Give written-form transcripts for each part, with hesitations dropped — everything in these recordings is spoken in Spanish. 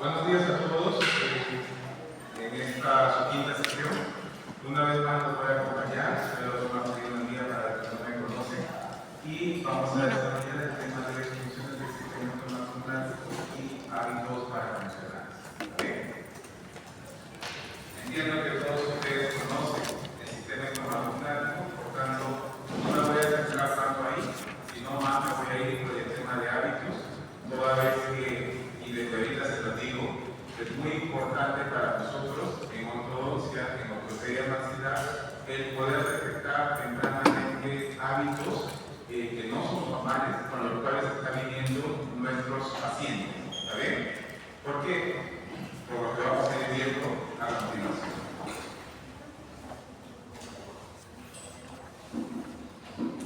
Buenos días a todos. En esta su quinta sesión, una vez más nos voy a acompañar. Espero tomar un día para los que no me conocen. Y vamos a desarrollar el tema de las funciones del sistema automático y hábitos para funcionar. ¿Bien? Entiendo que todos ustedes conocen el sistema automático, por tanto, no me voy a centrar tanto ahí, sino más me voy a ir por el tema de hábitos, toda vez que, y desde ahorita se lo digo, es muy importante para nosotros en ortodoncia, en ortopedia maxilar, el poder detectar tempranamente hábitos que no son normales, con los cuales están viviendo nuestros pacientes. ¿Está bien? ¿Por qué? Por lo que vamos a ir viendo a continuación.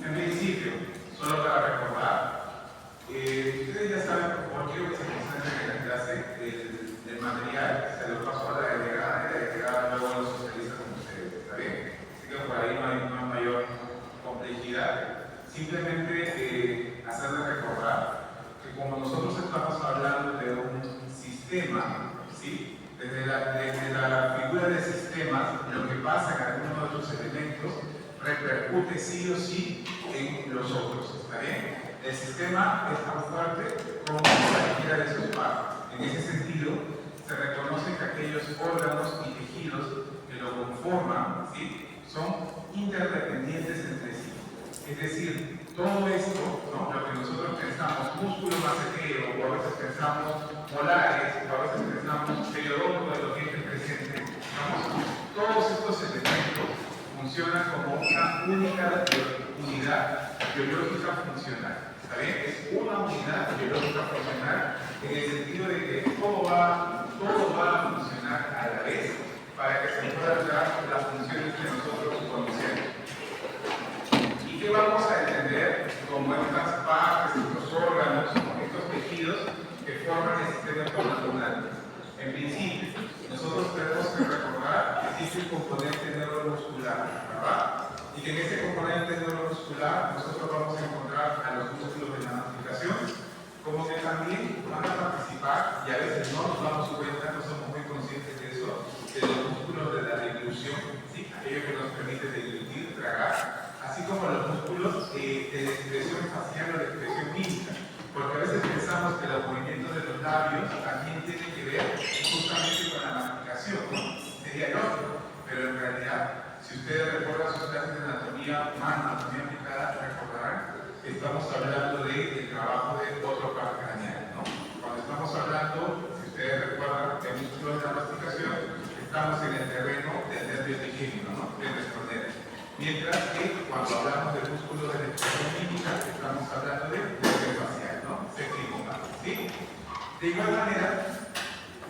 En principio, solo para recordar, ustedes ya saben, por qué quiero que se concentren en la clase, el material se lo paso a la delegada y la delegada luego lo socializa con ustedes. ¿Está bien? Así que por ahí no hay mayor complejidad. Simplemente hacerles recordar que como nosotros estamos hablando de un sistema, ¿sí? Desde la figura de sistemas, lo que pasa en algunos de otros elementos repercute sí o sí en los otros. ¿Está bien? El sistema es tan fuerte como cualquiera de sus partes. En ese sentido, se reconoce que aquellos órganos y tejidos que lo conforman, ¿sí? Son interdependientes entre sí. Es decir, todo esto, ¿no? Lo que nosotros pensamos, músculo macetero, o a veces pensamos molares, o a veces pensamos periodonto de los dientes presentes, todos estos elementos funcionan como una única unidad biológica funcional. ¿Está bien? Es una unidad biológica funcional en el sentido de que todo va a funcionar a la vez para que se puedan dar las funciones que nosotros conocemos. ¿Y qué vamos a entender como estas partes, estos órganos, estos tejidos que forman el sistema neuronal? En principio, nosotros tenemos que recordar que existe un componente neuromuscular, ¿verdad? Y que en ese componente neuromuscular nosotros vamos a encontrar a los músculos de la masticación, como que también van a participar, y a veces no nos damos cuenta, no somos muy conscientes de eso, de los músculos de la deglución, ¿sí? Aquello que nos permite deglutir, tragar, así como los músculos de la expresión facial o de expresión mímica, porque a veces pensamos que los movimientos de los labios también tienen que ver justamente con la masticación, ¿no? Sería lógico, pero en realidad, si ustedes recuerdan sus clases de anatomía humana, anatomía aplicada, recordarán que estamos hablando del trabajo de otro par craneal, ¿no? Cuando estamos hablando, si ustedes recuerdan, de músculos de la masticación, estamos en el terreno del nervio trigémino, ¿no? De nuestro nervio. Mientras que cuando hablamos de músculos de la expresión mímica, estamos hablando de nervio facial, ¿no? ¿Sí? De igual manera,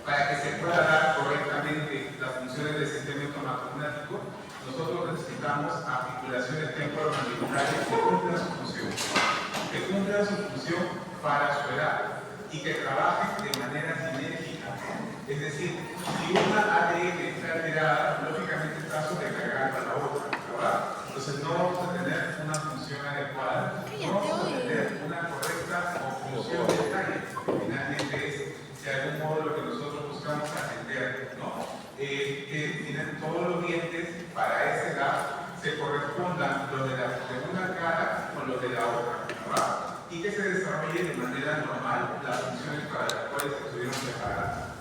para que se pueda dar correctamente las funciones del sistema automático, nosotros necesitamos articulaciones temporomandibulares que cumplan su función para su edad y que trabajen de manera sinérgica. Es decir, si una ADN está alterada, lógicamente está sobrecargando a la otra, ¿verdad? Entonces no vamos a tener una función adecuada, no vamos a tener una correcta función de talle. Finalmente es, de algún modo, lo que nosotros buscamos atender, ¿no? Que tienen todos los dientes para esa edad se correspondan los de una cara con los de la otra, ¿verdad? Y que se desarrolle de manera normal las funciones para las cuales estuvieron preparadas.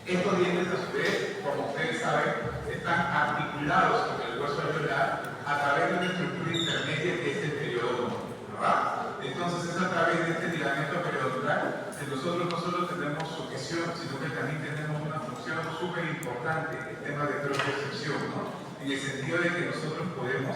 Estos dientes, a su vez, como ustedes saben, están articulados con el hueso alveolar a través de una estructura intermedia que es el periodonto, ¿verdad? Entonces es a través de este ligamento periodontal que nosotros no solo tenemos sujeción, sino que también tenemos una función súper importante, el tema de propiocepción, ¿no? En el sentido de que nosotros podemos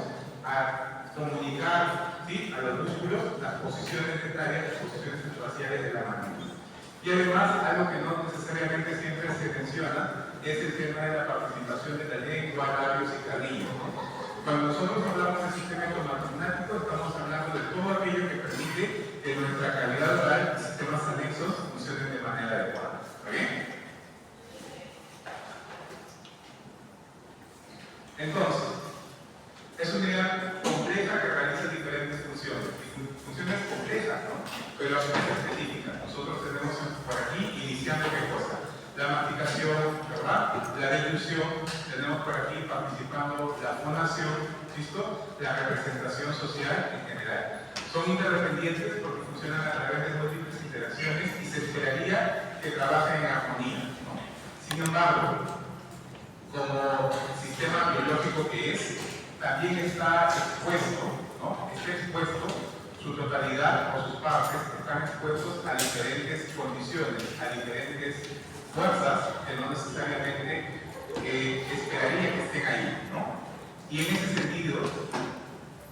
comunicar, ¿sí?, a los músculos las posiciones dentarias, las posiciones faciales de la mandíbula. Y además, algo que no necesariamente siempre se menciona es el tema de la participación de la lengua, labios y carrillo, ¿no? Cuando nosotros hablamos del sistema automático, estamos hablando de todo aquello que permite que nuestra cavidad oral y sistemas anexos funcionen de manera adecuada. ¿Está bien? Entonces, es una unidad compleja que realiza diferentes funciones. Funciones complejas, ¿no? Pero a su vez específicas. Nosotros tenemos por aquí iniciando qué cosa. tenemos por aquí participando la fundación, ¿listo? La representación social en general. Son interdependientes porque funcionan a través de múltiples interacciones y se esperaría que trabajen en armonía, ¿no? Sin embargo, como sistema biológico que es, también está expuesto, ¿no? Está expuesto, su totalidad o sus partes están expuestos a diferentes condiciones, a diferentes fuerzas que no necesariamente esperaría que estén ahí, ¿no? Y en ese sentido,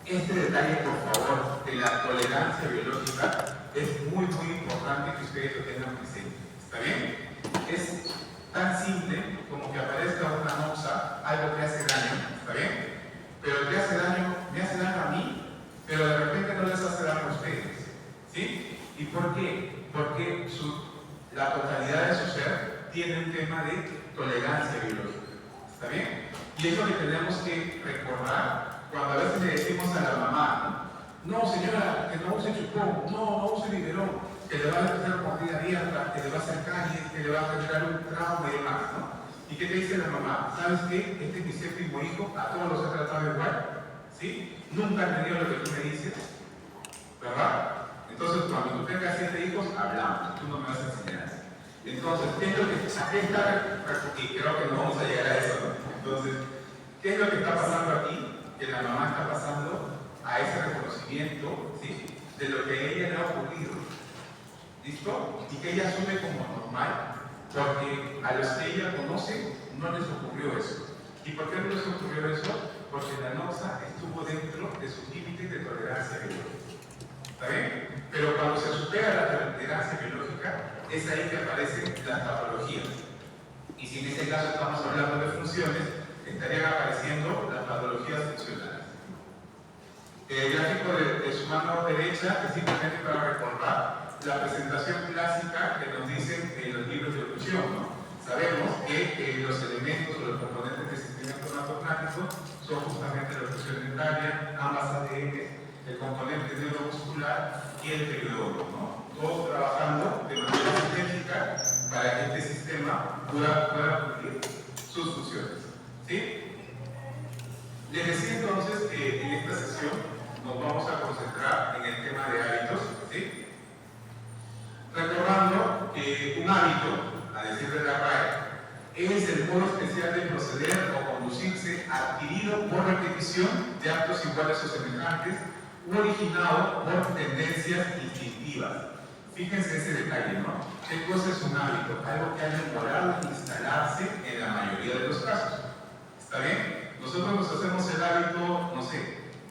este detalle, por favor, de la tolerancia biológica es muy importante que ustedes lo tengan presente. ¿Está bien? Es tan simple como que aparezca una noxa, algo que hace daño, ¿está bien? Pero el que hace daño, me hace daño a mí, pero de repente no les hace daño a ustedes. ¿Sí? ¿Y por qué? Porque la totalidad de su ser tiene un tema de tolerancia biológica. ¿Está bien? Y es lo que tenemos que recordar cuando a veces le decimos a la mamá, no señora, que no use chupón, no use biberón, que le va a hacer mordida abierta, que le va a hacer caries, que le va a generar un trauma y demás, ¿no? ¿Y qué te dice la mamá? ¿Sabes qué? Este es mi séptimo hijo, a todos los he tratado igual, ¿sí? Nunca han tenido lo que tú me dices, ¿verdad? Entonces, cuando tú tengas 7 hijos, hablamos, tú no me vas a enseñar. Entonces, ¿qué es lo que está? Y creo que no vamos a llegar a eso, ¿no? Entonces, ¿qué es lo que está pasando aquí? Que la mamá está pasando a ese reconocimiento, ¿sí? De lo que a ella le ha ocurrido, ¿listo? Y que ella asume como normal, porque a los que ella conoce no les ocurrió eso. ¿Y por qué no les ocurrió eso? Porque la noxa estuvo dentro de sus límites de tolerancia biológica. ¿Está bien? Pero cuando se supera la tolerancia biológica, es ahí que aparecen las patologías. Y si en este caso estamos hablando de funciones, estarían apareciendo las patologías funcionales. El gráfico de su mano derecha es simplemente para recordar la presentación clásica que nos dicen en los libros de evolución, ¿no? Sabemos que los elementos o los componentes del sistema cromatográfico son justamente la función dentaria, ambas ADN, el componente neuromuscular y el periodoro, ¿no? Todos trabajando de manera sinérgica para que este sistema pueda cumplir sus funciones, ¿sí? Les decía entonces que en esta sesión nos vamos a concentrar en el tema de hábitos, ¿sí? Recordando que un hábito, a decir de la RAE, es el modo especial de proceder o conducirse adquirido por repetición de actos iguales o semejantes o originado por tendencias instintivas. Fíjense ese detalle, ¿no? ¿Qué cosa es un hábito? Algo que ha demorado en instalarse en la mayoría de los casos. ¿Está bien? Nosotros nos hacemos el hábito, no sé,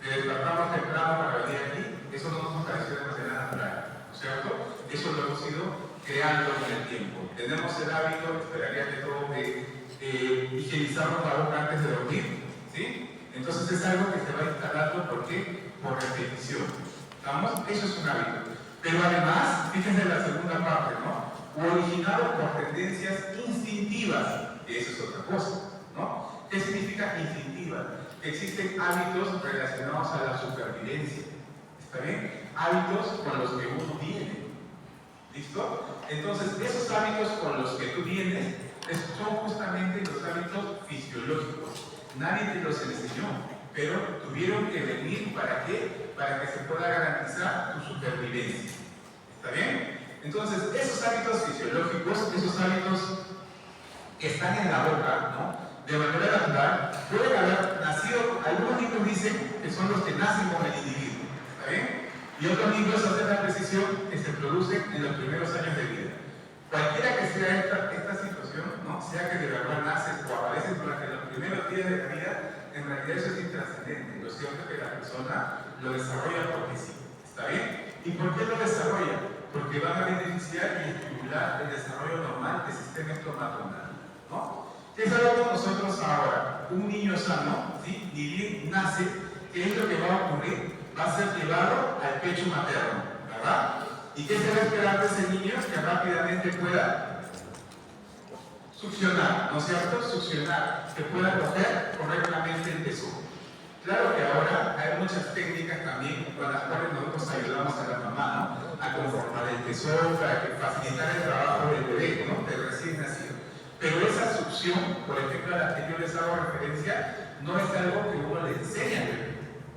de despertarnos temprano para venir aquí, eso no nos pareció de manera natural, ¿no es cierto? Eso lo hemos ido creando en el tiempo. Tenemos el hábito, esperaría que todo de higienizarnos la boca antes de dormir, ¿sí? Entonces es algo que se va instalando, ¿por qué? Por repetición. ¿Estamos? Eso es un hábito. Pero además, fíjense la segunda parte, ¿no? Originado por tendencias instintivas, que eso es otra cosa, ¿no? ¿Qué significa instintiva? Que existen hábitos relacionados a la supervivencia, ¿está bien? Hábitos con los que uno viene, ¿listo? Entonces, esos hábitos con los que tú vienes son justamente los hábitos fisiológicos. Nadie te los enseñó, pero tuvieron que venir, ¿para qué? Para que se pueda garantizar tu supervivencia, ¿está bien? Entonces, esos hábitos fisiológicos, esos hábitos que están en la boca, ¿no? De manera natural, pueden haber nacido, algunos libros dicen que son los que nacen con el individuo, ¿está bien? Y otros libros hacen la precisión que se producen en los primeros años de vida. Cualquiera que sea esta situación, ¿no? Sea que de verdad nace o aparece durante los primeros días de la vida, en realidad eso es intrascendente. Lo cierto es que la persona lo desarrolla porque sí, ¿está bien? ¿Y por qué lo desarrolla? Porque van a beneficiar y estimular el desarrollo normal del sistema estomacal, ¿no? ¿Qué sabemos nosotros ahora? Un niño sano, ¿sí? Ni bien nace, ¿qué es lo que va a ocurrir? Va a ser llevado al pecho materno, ¿verdad? ¿Y qué se va a esperar de ese niño? Que rápidamente pueda succionar, ¿no es cierto? Succionar, que pueda coger correctamente el pezón. Claro que ahora hay muchas técnicas también con las cuales nosotros ayudamos a la mamá, ¿no? A conformar el pezón para facilitar el trabajo del bebé, ¿no? Del recién nacido. Pero esa succión, por ejemplo, a la que yo les hago referencia no es algo que uno le enseña,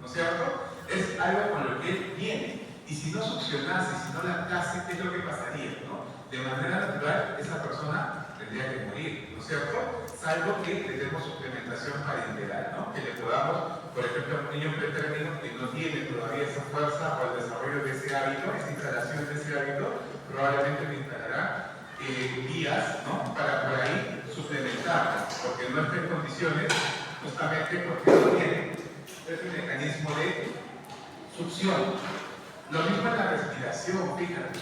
¿no es cierto? Es algo con lo que él viene. Y si no succionase, si no lactase, ¿qué es lo que pasaría? ¿No? De manera natural, esa persona tendría que morir, ¿no es cierto? Salvo que le demos suplementación parenteral, ¿no? Que le podamos, por ejemplo, a un niño pretérmino que no tiene todavía esa fuerza o el desarrollo de ese hábito, esa instalación de ese hábito, probablemente le instalará vías, ¿no? Para por ahí suplementar, porque no está en condiciones, justamente porque no tiene ese mecanismo de succión. Lo mismo en la respiración, fíjate.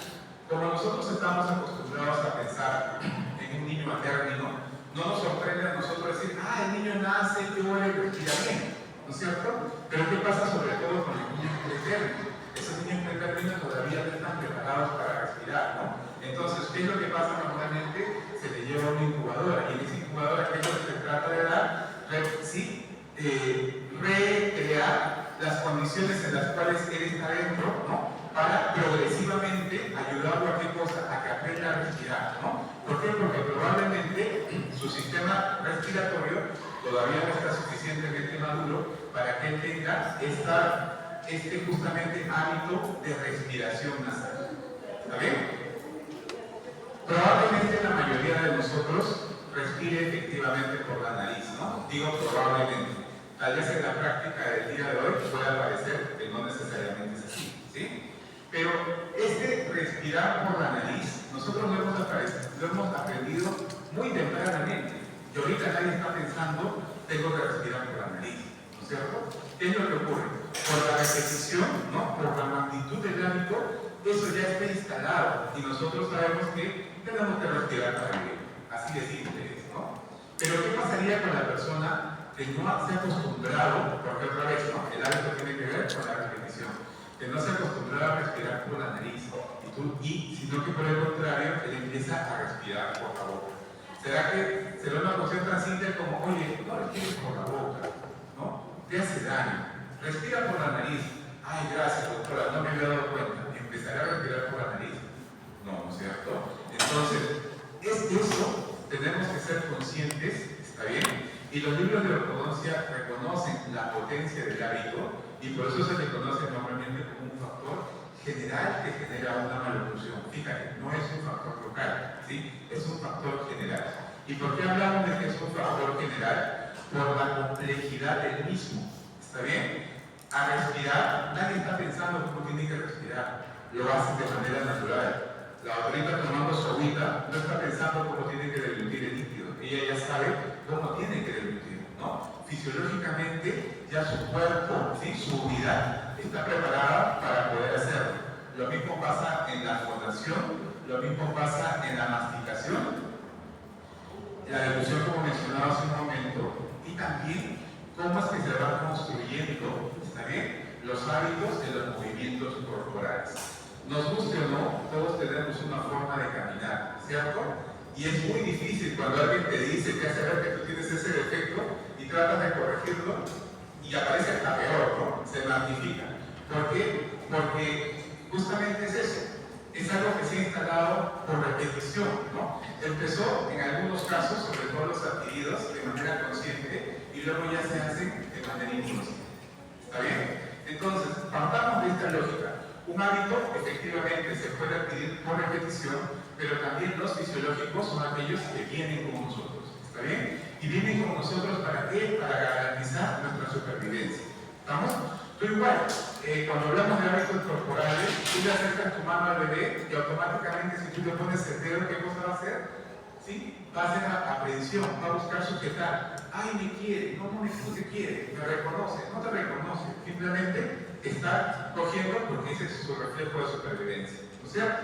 Como nosotros estamos acostumbrados a pensar en un niño matérrimo, no nos sorprende a nosotros decir, el niño nace, llora y respira bien, ¿no es cierto? Pero ¿qué pasa sobre todo con los niños pretérminos? Esos niños pretérminos todavía no están preparados para respirar, ¿no? Entonces, ¿qué es lo que pasa normalmente? Se le lleva a una incubadora, y en esa incubadora, ¿qué es lo que se trata de dar? Recrear las condiciones en las cuales él está dentro, ¿no? Para progresivamente ayudarlo a qué cosa, a que aprenda a respirar, ¿no? ¿Por qué? Porque probablemente su sistema respiratorio todavía no está suficientemente maduro para que él tenga este justamente hábito de respiración nasal. ¿Está bien? Probablemente la mayoría de nosotros respire efectivamente por la nariz, ¿no? Digo probablemente. Tal vez en la práctica del día de hoy pueda parecer que no necesariamente es así, ¿sí? Pero este respirar por la nariz, nosotros lo hemos aprendido muy tempranamente. Y ahorita nadie está pensando, tengo que respirar por la nariz, ¿no es cierto? ¿Qué es lo que ocurre? Por la repetición, ¿no? Por la magnitud del hábito, eso ya está instalado y nosotros sabemos que tenemos que respirar para vivir. Así de simple es, ¿no? Pero ¿qué pasaría con la persona que no se ha acostumbrado, porque otra vez, ¿no? El hábito tiene que ver con la repetición, que no se ha acostumbrado a respirar por la nariz, sino que por el contrario, él empieza a respirar por la boca? ¿Será que será una cuestión tan simple como, oye, no respires por la boca, ¿no? Te hace daño, respira por la nariz? Ay, gracias doctora, no me había dado cuenta, empezaré a respirar por la nariz. No, ¿no es cierto? Entonces, eso tenemos que ser conscientes, ¿está bien? Y los libros de ortodoncia reconocen la potencia del hábito y por eso se le conoce normalmente como un factor general que genera una maloclusión. Fíjate, no es un factor local, ¿sí? Es un factor general. ¿Y por qué hablamos de que es un factor general? Por la complejidad del mismo, ¿está bien? A respirar, nadie está pensando cómo tiene que respirar, lo hacen de manera natural. La autorita tomando su agüita no está pensando cómo tiene que deglutir el líquido, ella ya sabe cómo tiene que deglutir, ¿no? Fisiológicamente ya su cuerpo, ¿sí? Su unidad está preparada para poder hacerlo. Lo mismo pasa en la fonación, lo mismo pasa en la masticación, la deglución como mencionaba hace un momento, y también cómo es que se va construyendo, ¿está bien?, los hábitos de los movimientos corporales. Nos guste o no, todos tenemos una forma de caminar, ¿cierto? Y es muy difícil cuando alguien te dice que hace ver que tú tienes ese defecto y tratas de corregirlo y aparece hasta peor, ¿no? Se magnifica. ¿Por qué? Porque justamente es eso. Es algo que se ha instalado por repetición, ¿no? Empezó en algunos casos, sobre todo los adquiridos, de manera consciente y luego ya se hacen de manera inconsciente. ¿Está bien? Entonces, partamos de esta lógica. Un hábito efectivamente se puede adquirir por repetición, pero también los fisiológicos son aquellos que vienen con nosotros. ¿Está bien? Y vienen con nosotros ¿para qué? Para garantizar nuestra supervivencia. ¿Estamos? Tú igual, cuando hablamos de hábitos corporales, tú le acercas tu mano al bebé y automáticamente si tú le pones el dedo, ¿qué cosa va a hacer? ¿Sí? Va a hacer aprehensión, va a buscar sujetar. Ay, me quiere, no te quiere, me reconoce, no te reconoce, simplemente está cogiendo porque ese es su reflejo de supervivencia, ¿no es cierto?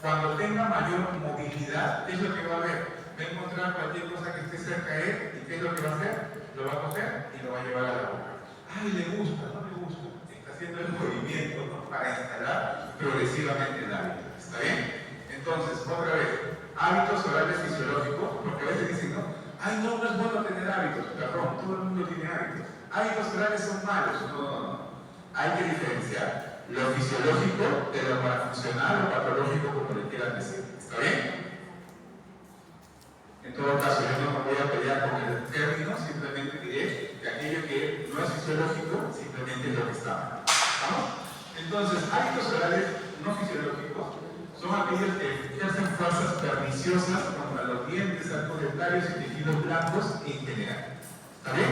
Cuando tenga mayor movilidad, ¿qué es lo que va a ver? Va a encontrar cualquier cosa que esté cerca de él y ¿qué es lo que va a hacer? Lo va a coger y lo va a llevar a la boca. Ay, le gusta, no le gusta, está haciendo el movimiento, ¿no? Para instalar progresivamente el hábito, ¿está bien? Entonces, otra vez, hábitos orales fisiológicos, porque a veces dicen, ¿no? Ay, no es bueno tener hábitos, perdón, todo el mundo tiene hábitos. Hábitos orales son malos, no. Hay que diferenciar lo fisiológico de lo parafuncional o patológico, como le quieran decir. ¿Está bien? todo caso, yo no me voy a pelear con el término, simplemente diré que aquello que no es fisiológico, simplemente es lo que está mal. ¿Vamos? Entonces, hábitos orales no fisiológicos son aquellos que ejercen fuerzas perniciosas contra los dientes, arcos dentarios y tejidos blancos en general. ¿Está bien?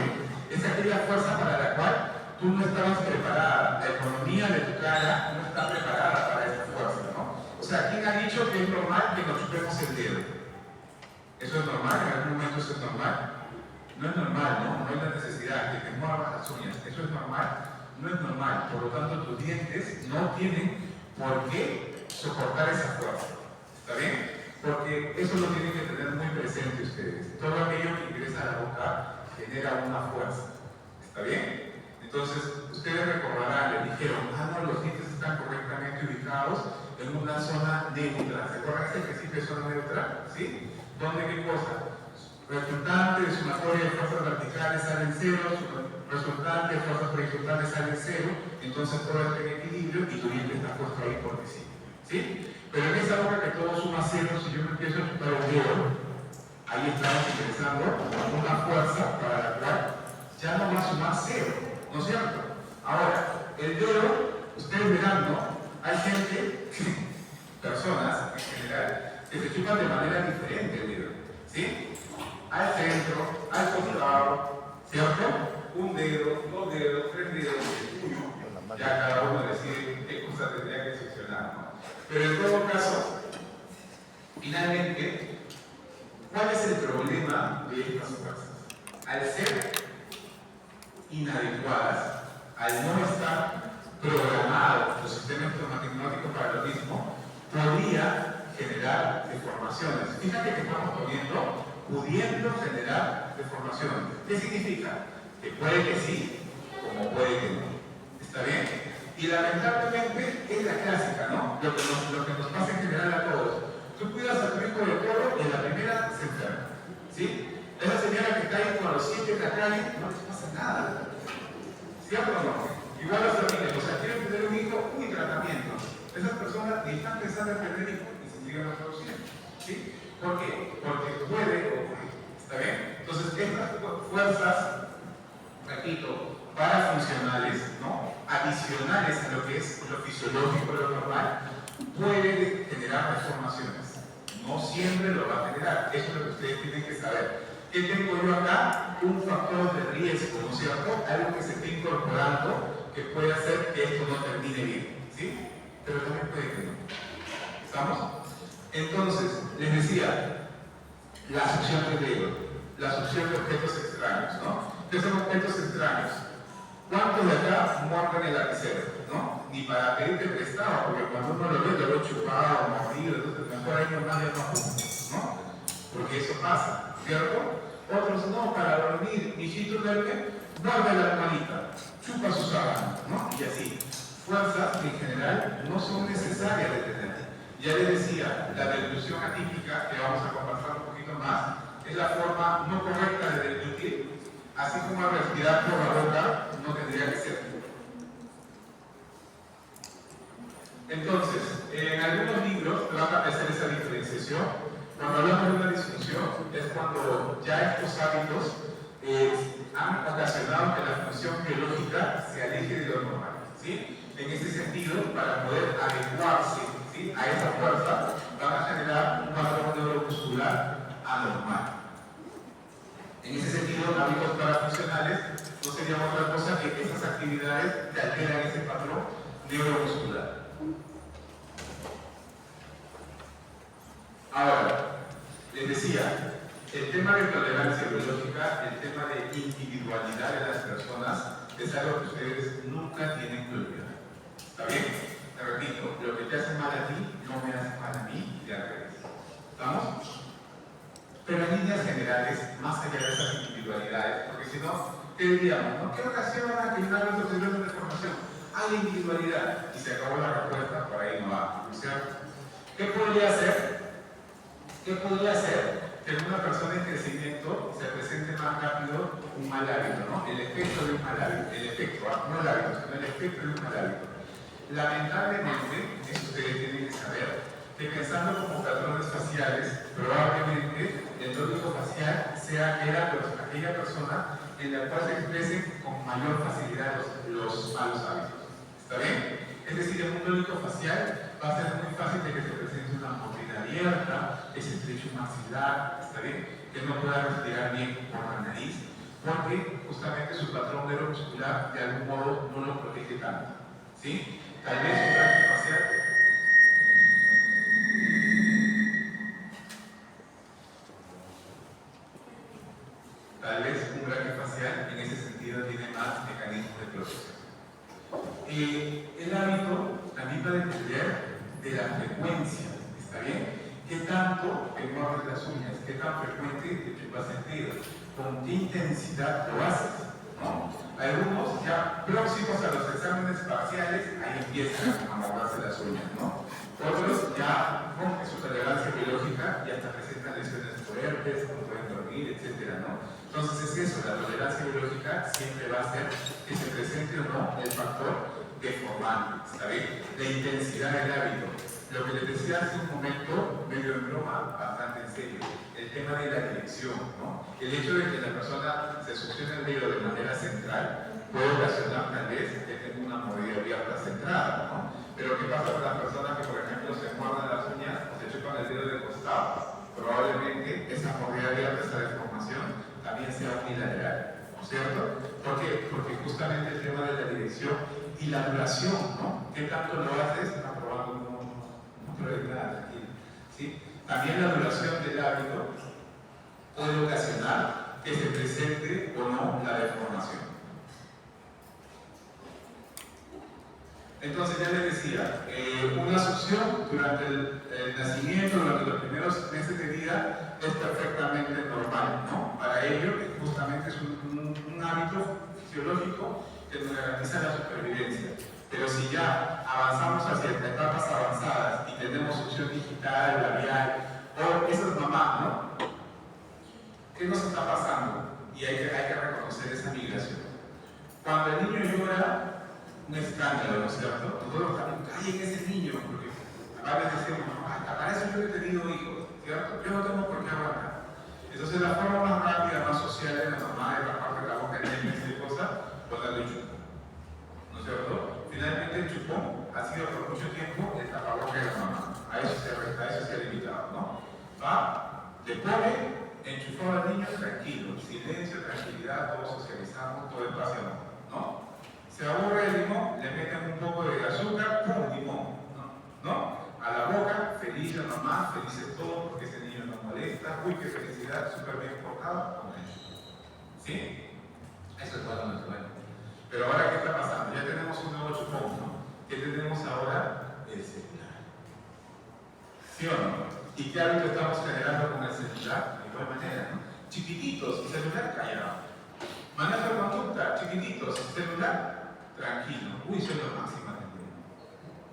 Es aquella fuerza para la cual tú no estabas preparada. La economía de tu cara no está preparada para esa fuerza, ¿no? O sea, ¿quién ha dicho que es normal que nos chupemos el dedo? ¿Eso es normal? ¿En algún momento eso es normal? No es normal, ¿no? No hay la necesidad de que te muevas las uñas. ¿Eso es normal? No es normal. Por lo tanto, tus dientes no tienen por qué soportar esa fuerza. ¿Está bien? Porque eso lo tienen que tener muy presente ustedes. Todo aquello que ingresa a la boca genera una fuerza. ¿Está bien? Entonces, ustedes recordarán, les dijeron, no, los dientes están correctamente ubicados en una zona neutra. ¿Se acuerdan este ejercicio de zona neutra? ¿Sí? ¿Dónde qué cosa? Resultante de sumatoria de fuerzas verticales sale en cero, resultante de fuerzas horizontales sale en cero, entonces todo está en equilibrio y tu diente está puesto ahí porque sí. ¿Sí? Pero en esa boca que todo suma cero, si yo me empiezo a chupar el dedo, ahí estamos utilizando una fuerza para la cual ya no va a sumar cero, ¿no es cierto? Ahora, el dedo, ustedes verán, ¿no? Hay gente, personas en general, que se chupan de manera diferente el dedo, ¿sí? Al centro, al costado, ¿cierto? Un dedo, dos dedos, tres dedos, uno. Ya cada uno decide qué cosa tendría que seccionar, ¿no? Pero en todo caso, finalmente, ¿cuál es el problema de estas fuerzas? Al ser inadecuadas, al no estar programado los sistemas electromagnéticos para lo mismo, podría generar deformaciones. Fíjate que estamos poniendo pudiendo generar deformaciones. ¿Qué significa? Que puede que sí, como puede que no. ¿Está bien? Y lamentablemente es la clásica, ¿no? Lo que nos pasa en general a todos. Tú cuidas a tu hijo de todo y en la primera se enferma. ¿Sí? Esa señora que está ahí con los 7 en la calle, no les pasa nada. ¿Cierto o no? Igual las familias, o sea, quieren tener un hijo, tratamiento. Esas personas ni están pensando en tener hijos y se siguen reproduciendo. ¿Sí? ¿Por qué? Porque puede ocurrir. ¿Está bien? Entonces, estas fuerzas, repito, parafuncionales, ¿no? Adicionales a lo que es lo fisiológico, lo normal, pueden generar deformaciones. No siempre lo va a generar. Eso es lo que ustedes tienen que saber. ¿Qué tengo yo acá? Un factor de riesgo, ¿no es cierto? Algo que se está incorporando que puede hacer que esto no termine bien. ¿Sí? Pero también puede que no. ¿Estamos? Entonces, les decía, la succión del dedo, la succión de objetos extraños, ¿no? ¿Qué son objetos extraños? ¿Cuántos de acá muerden el lapicero? ¿No? Ni para pedirte prestado, porque cuando uno lo ve, lo ve chupado, mordido, entonces mejor ahí nomás ya no apunta, ¿no? Porque eso pasa, ¿cierto? Otros no, para dormir, mijito duerme, muerde la almohadita, chupa su sábana, ¿no? Y así. Fuerzas que en general no son necesarias de tener. Ya les decía, la deglución atípica, que vamos a conversar un poquito más, es la forma no correcta de deglutir, así como respirar por la boca no tendría que ser. Entonces, en algunos libros tratan de hacer esa diferenciación. Cuando hablamos de una disfunción, es cuando ya estos hábitos han ocasionado que la función biológica se aleje de lo normal, ¿sí? En este sentido, para poder adecuarse, ¿sí?, a esa fuerza, van a generar un patrón neuromuscular anormal. En ese sentido, hábitos parafuncionales no serían otra cosa que esas actividades que alteran ese patrón neuromuscular. Ahora, les decía, el tema de tolerancia biológica, el tema de individualidad de las personas, es algo que ustedes nunca tienen que olvidar. ¿Está bien? Te repito, lo que te hace mal a ti no me hace mal a mí y al revés. ¿Estamos? Pero en líneas generales, más allá de esas individualidades, porque si no, ¿qué diríamos? ¿No? ¿Qué ocasiona que un hábito se vuelva de formación? Hay individualidad. Y se acabó la respuesta, por ahí no va. ¿Cierto? ¿Qué podría hacer? ¿Qué podría hacer que en una persona en crecimiento se presente más rápido un mal hábito, ¿no? El efecto de un mal hábito, el efecto, no el hábito, sino el efecto de un mal hábito. Lamentablemente, eso ustedes tienen que saber, que pensando como patrones faciales, probablemente el tónico facial sea aquella persona en la cual se expresen con mayor facilidad los malos hábitos. ¿Está bien? Es decir, en un tónico facial va a ser muy fácil de que se presente una mordida abierta, que se estreche un maxilar, ¿está bien? Que no pueda respirar bien por la nariz, porque justamente su patrón neuromuscular de algún modo no lo protege tanto. ¿Sí? Tal vez un braquifacial. Tal vez un braquifacial en ese sentido tiene más mecanismos de protección. El hábito también va a depender de la frecuencia, ¿está bien? ¿Qué tanto te mueves las uñas? ¿Qué tan frecuente te chupas el dedo? ¿Con qué intensidad lo haces? ¿No? Algunos ya próximos a los exámenes parciales, ahí empiezan a moverse las uñas, ¿no? Otros ya con su tolerancia biológica ya hasta presentan lesiones por herpes, no pueden dormir, etc., ¿no? Entonces es eso, la tolerancia biológica siempre va a hacer que se presente o no el factor deformante, ¿está bien? La intensidad del hábito. Lo que les decía hace un momento, medio en broma, bastante en serio, el tema de la dirección, ¿no? El hecho de que la persona se succione el dedo de manera central puede ocasionar tal vez que tenga una mordida abierta centrada, ¿no? Pero ¿qué pasa con las personas que, por ejemplo, se muerden las uñas o se chupan el dedo de costado? Probablemente esa mordida abierta, esa deformación, también sea unilateral, ¿no es cierto? ¿Por qué? Porque justamente el tema de la dirección y la duración, ¿no? ¿Qué tanto lo haces? Aprobando no problema nada, tranquilo. ¿Sí? También la duración del hábito puede ocasionar que se presente o no la deformación. Entonces ya les decía, una succión durante el nacimiento, durante los primeros meses de vida, es perfectamente normal, ¿no? Para ello, justamente es un hábito fisiológico que nos garantiza la supervivencia. Pero si ya avanzamos hacia etapas avanzadas y tenemos succión digital, labial, o esas mamás, ¿no? ¿Qué nos está pasando? Y hay que reconocer esa migración. Cuando el niño llora, un escándalo, ¿no es cierto? Nosotros también callen ese niño, porque a veces decimos, para eso yo he tenido hijos, ¿cierto? Yo no tengo por qué aguantar. Entonces la forma más rápida, más social de la mamá de tapar la boca de ese cosa, pues darle un chupón, ¿no es cierto? Finalmente el chupón ha sido por mucho tiempo el tapaboca de la mamá. A eso se ha limitado, ¿no? Va, le pone, enchufado al niño, tranquilo, silencio, tranquilidad, todos socializamos, todo es paz y amor, ¿no? Se aburre el limón, le meten un poco de azúcar, ¡pum! Limón, ¿no? A la boca, feliz la mamá, felices todos porque ese niño no molesta, uy, qué felicidad, súper bien portado, con eso. ¿Sí? Eso es bueno, no es bueno. Pero ahora, ¿qué está pasando? Ya tenemos un nuevo chupón, ¿no? ¿Qué tenemos ahora? El celular. ¿Sí o no? ¿Y qué hábito estamos generando con el celular? De igual manera, ¿no? Chiquititos, celular callado. Manejo de conducta, chiquititos, celular tranquilo. Uy, soy lo máximo atendiendo.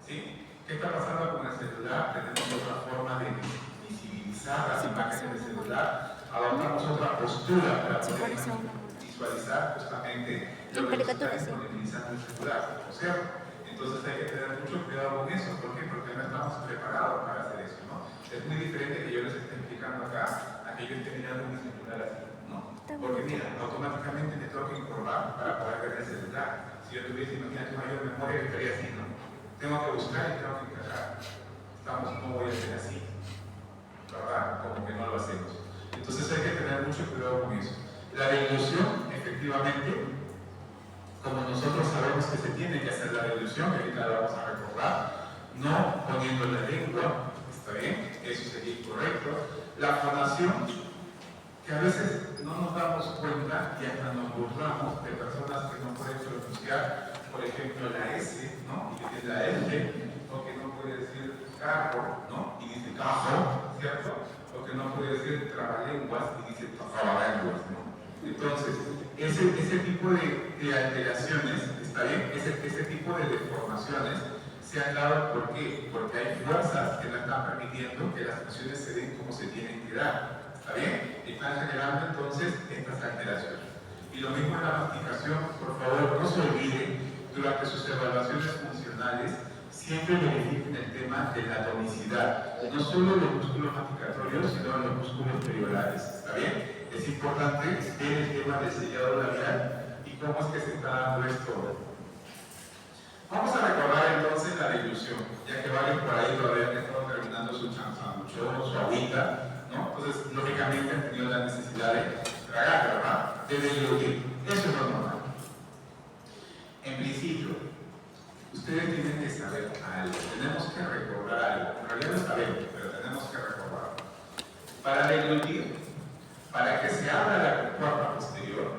¿Sí? ¿Qué está pasando con el celular? Tenemos otra forma de visibilizar las imágenes del celular. Adoptamos otra postura para poder visualizar justamente lo que está disponibilizando el celular, ¿no es cierto? Entonces hay que tener mucho cuidado con eso. ¿Por qué? Porque no estamos preparados para hacer eso, ¿no? Es muy diferente que yo les esté explicando acá a que yo esté mirando mi celular así, ¿no? Porque mira, automáticamente me tengo que incorporar para poder ver el celular. Si yo tuviese, imagínate, mayor memoria, estaría así, ¿no? Tengo que buscar y tengo que encajar. No voy a hacer así, ¿verdad? Como que no lo hacemos. Entonces hay que tener mucho cuidado con eso. La dilución, efectivamente, como nosotros sabemos que se tiene que hacer la dilución, que ahorita la vamos a recordar, no poniendo la lengua, ¿está bien? Eso sería incorrecto. La fonación, que a veces no nos damos cuenta y hasta nos burlamos de personas que no pueden pronunciar, por ejemplo, la S, ¿no? Y que tiene la L, o que no puede decir carro, ¿no? Y dice cajo, ¿cierto? O que no puede decir trabalenguas y dice trabalenguas, ¿no? Entonces, ese tipo de alteraciones, ¿está bien? Ese tipo de deformaciones se han dado, ¿por qué? Porque hay fuerzas que no están permitiendo que las funciones se den como se tienen que dar. ¿Está bien? Están generando entonces estas alteraciones. Y lo mismo en la masticación, por favor, no se olviden, durante sus evaluaciones funcionales, siempre verifiquen el tema de la tonicidad, no solo de los músculos masticatorios, sino de los músculos periorales. ¿Está bien? Es importante ver el tema del sellado labial y cómo es que se está dando esto. Vamos a recordar entonces la deglución, ya que varios por ahí todavía han estado terminando su chansanduchón, su agüita, ¿no? Entonces, lógicamente han tenido la necesidad de tragar, ¿verdad? De deglutir. Eso es lo normal. En principio, ustedes tienen que saber algo, tenemos que recordar algo. En realidad lo sabemos, pero tenemos que recordar. Para deglutir, para que se abra la puerta posterior,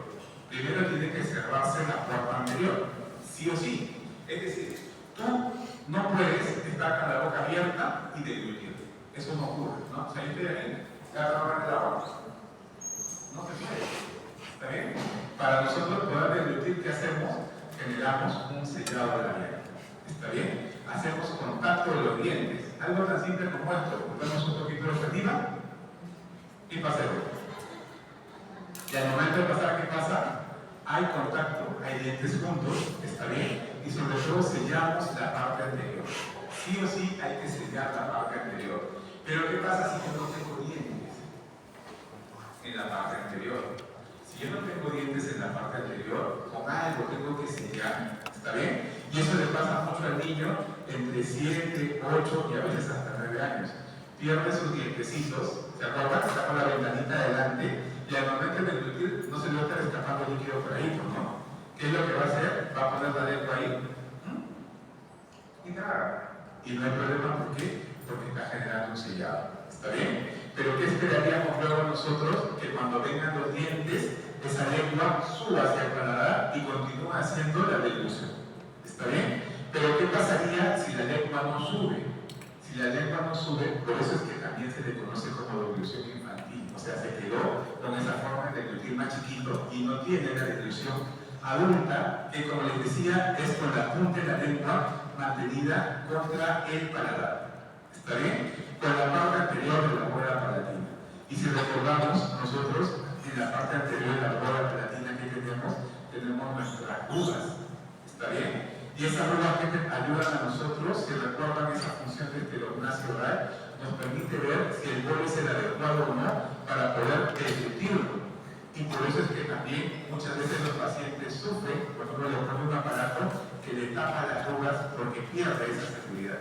primero tiene que cerrarse la puerta anterior, sí o sí. Es decir, tú no puedes estar con la boca abierta y deglutir. Eso no ocurre, ¿no? O sea, yo estoy aquí, agarrar el agua. No se puede. ¿Está bien? Para nosotros poder deglutir, ¿qué hacemos? Generamos un sellado labial. ¿Está bien? Hacemos contacto de los dientes. Algo tan simple como esto. Ponemos un poquito de saliva y pasemos. Y al momento de pasar, ¿qué pasa? Hay contacto, hay dientes juntos, ¿está bien? Y sobre todo sellamos la parte anterior. Sí o sí hay que sellar la parte anterior. Pero ¿qué pasa si yo no tengo dientes en la parte anterior? Si yo no tengo dientes en la parte anterior, con algo tengo que sellar, ¿está bien? Y eso le pasa mucho al niño entre 7, 8 y a veces hasta 9 años. Pierde sus dientecitos, ¿se acuerdan? Está con la ventanita adelante y al momento de deglutir no se le va a estar escapando líquido por ahí, ¿no? ¿Qué es lo que va a hacer? Va a poner la lengua ahí y traga. Y no hay problema, ¿por qué? Porque está generando un sellado, ¿está bien? Pero ¿qué esperaríamos luego nosotros? Que cuando vengan los dientes, esa lengua suba hacia el paladar y continúe haciendo la deglución, ¿está bien? Pero ¿qué pasaría si la lengua no sube? Si la lengua no sube, por eso es que también se le conoce como deglución infantil, o sea, se quedó con esa forma de deglutir más chiquito y no tiene la deglución adulta, que como les decía, es con la punta de la lengua mantenida contra el paladar. ¿Está bien? Con la parte anterior de la bóveda palatina. Y si recordamos, nosotros en la parte anterior de la bóveda palatina que tenemos nuestras rugas. ¿Está bien? Y esas rugas que ayudan a nosotros, si recuerdan esa función de estereognasia oral, nos permite ver si el bolo es el adecuado o no para poder deglutirlo. Y por eso es que también muchas veces los pacientes sufren cuando uno le pone un aparato que le tapa las arrugas porque pierde esa seguridad.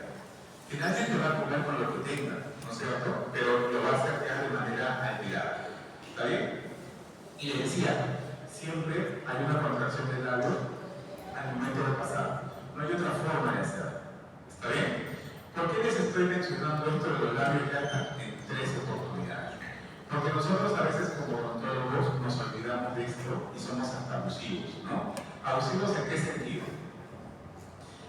Finalmente va a comer con lo que tenga, ¿no es cierto? Pero lo va a hacer ya de manera alterada. ¿Está bien? Y les decía, siempre hay una contracción del labio al momento de pasar. No hay otra forma de hacerlo. ¿Está bien? ¿Por qué les estoy mencionando esto de los labios ya en 3 oportunidades? Porque nosotros a veces como odontólogos nos olvidamos de esto y somos hasta abusivos, ¿no? ¿Abusivos en qué sentido?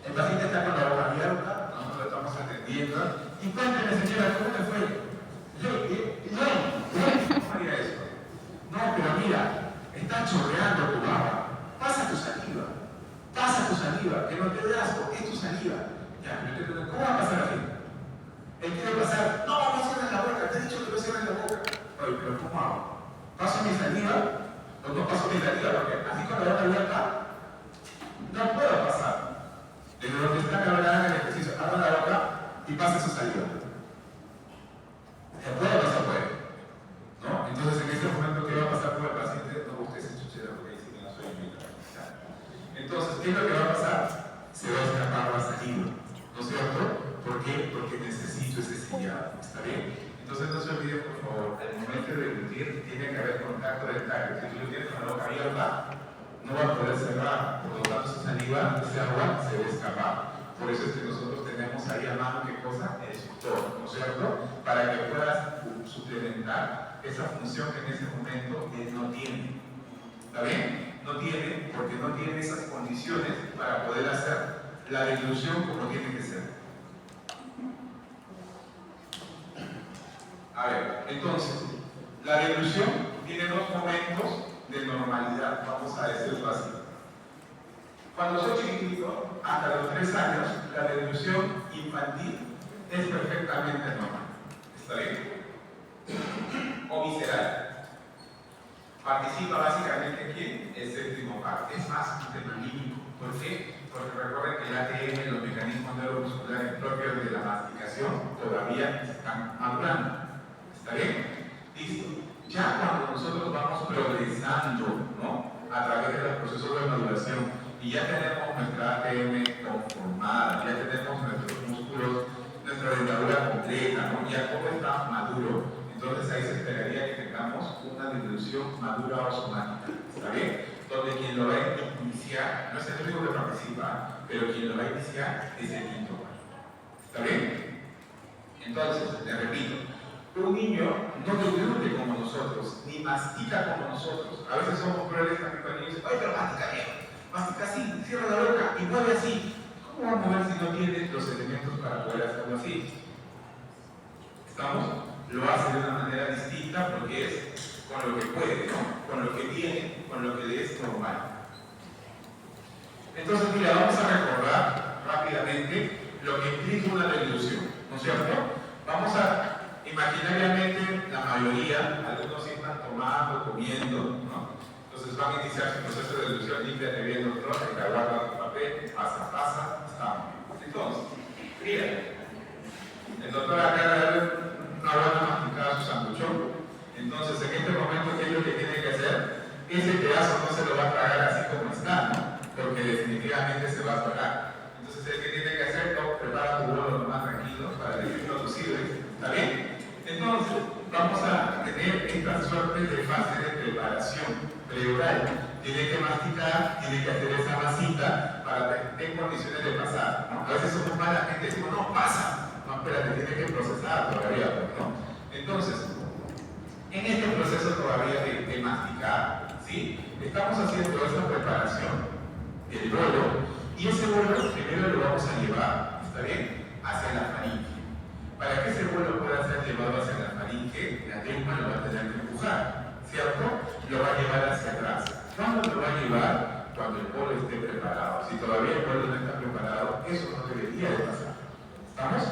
El paciente está con la boca abierta, nosotros lo estamos atendiendo, y cuénteme señora, ¿cómo te fue? ¿Cómo haría eso? No, pero mira, está chorreando tu baba, pasa tu saliva, que no te dé asco, es tu saliva. Ya, ¿cómo va a pasar así? Él quiere pasar, no cierres la boca, te he dicho que no cierres la boca. Oye, pero ¿cómo hago? ¿Paso mi saliva? ¿O no paso mi saliva? Porque así con la boca abierta, no puedo pasar. Desde donde está que ahora hagan el ejercicio, abra la boca y pase su saliva. ¿Se puede o no se puede? ¿No? Entonces en este momento, ¿qué va a pasar con el paciente? No busques ese chuchero porque dice que no soy médico. Entonces, ¿qué es lo que va a pasar? Se va a escapar la saliva, ¿no es cierto? ¿Por qué? Porque necesito ese sellado, ¿está bien? Entonces no se olviden, por favor, al momento de deglutir tiene que haber contacto dental. Si tú lo tienes con la boca abierta, no va a poder cerrar, por lo tanto su saliva, ese agua se va a escapar. Por eso es que nosotros tenemos ahí a mano, ¿qué cosa? El suctor, ¿no es cierto? Para que puedas suplementar esa función que en ese momento él no tiene. ¿Está bien? No tiene, porque no tiene esas condiciones para poder hacer la deglución como tiene que ser. A ver, entonces, la deglución tiene 2 momentos de normalidad, vamos a decirlo así. Cuando soy chiquitito, hasta los 3 años, la deglución infantil es perfectamente normal. ¿Está bien? O visceral. Participa básicamente ¿quién? El séptimo par. Es más un tema lírico. ¿Por qué? Porque recuerden que el ATM, los mecanismos neuromusculares propios de la masticación todavía están madurando. ¿Está bien? Listo. Ya cuando nosotros vamos progresando, ¿no?, a través de los procesos de maduración y ya tenemos nuestra ATM conformada, ya tenemos nuestros músculos, nuestra dentadura completa, ¿no?, ya todo está maduro, entonces ahí se esperaría que tengamos una dilución madura o somática. ¿Está bien? Donde quien lo va a iniciar, no es el único que participa, pero quien lo va a iniciar es el quinto. ¿Está bien? Entonces, les repito, un niño no diluye como nosotros, ni mastica como nosotros. A veces somos crueles también con niños. Ay, pero mastica bien, mastica así, cierra la boca y mueve así. ¿Cómo va a mover si no tiene los elementos para poder hacerlo así? ¿Estamos? Lo hace de una manera distinta porque es con lo que puede, ¿no?, con lo que tiene, con lo que le es normal. Entonces, mira, vamos a recordar rápidamente lo que implica una deglución, ¿no es cierto? Vamos a, imaginariamente, la mayoría, algunos sí están tomando, comiendo, ¿no? Entonces van a iniciar su proceso de deglución, límpiate bien los tronos, encargar tu papel, pasa, estamos. Entonces, mira, el doctor acaba de darle una buena masticada a su sanduchón. Entonces, en este momento, ¿qué es lo que tiene que hacer? Ese pedazo no se lo va a tragar así como está, ¿no?, porque definitivamente se va a tragar. Entonces, el que tiene que hacer, no, prepara tu bolo lo más tranquilo para elegir los posibles. ¿Está bien? Entonces, vamos a tener esta suerte de fase de preparación preoral. Tiene que masticar, tiene que hacer esa masita para que esté en condiciones de pasar, ¿no? A veces somos mala gente y decimos, no, pasa. No, espérate, tiene que procesar todavía, ¿no? Entonces, en este proceso todavía de masticar, ¿sí?, estamos haciendo esta preparación del bolo, y ese bolo primero lo vamos a llevar, ¿está bien?, hacia la faringe. Para que ese bolo pueda ser llevado hacia la faringe, la lengua lo va a tener que empujar, ¿cierto? Lo va a llevar hacia atrás. ¿Cuándo lo va a llevar? Cuando el bolo esté preparado. Si todavía el bolo no está preparado, eso no debería de pasar. ¿Estamos?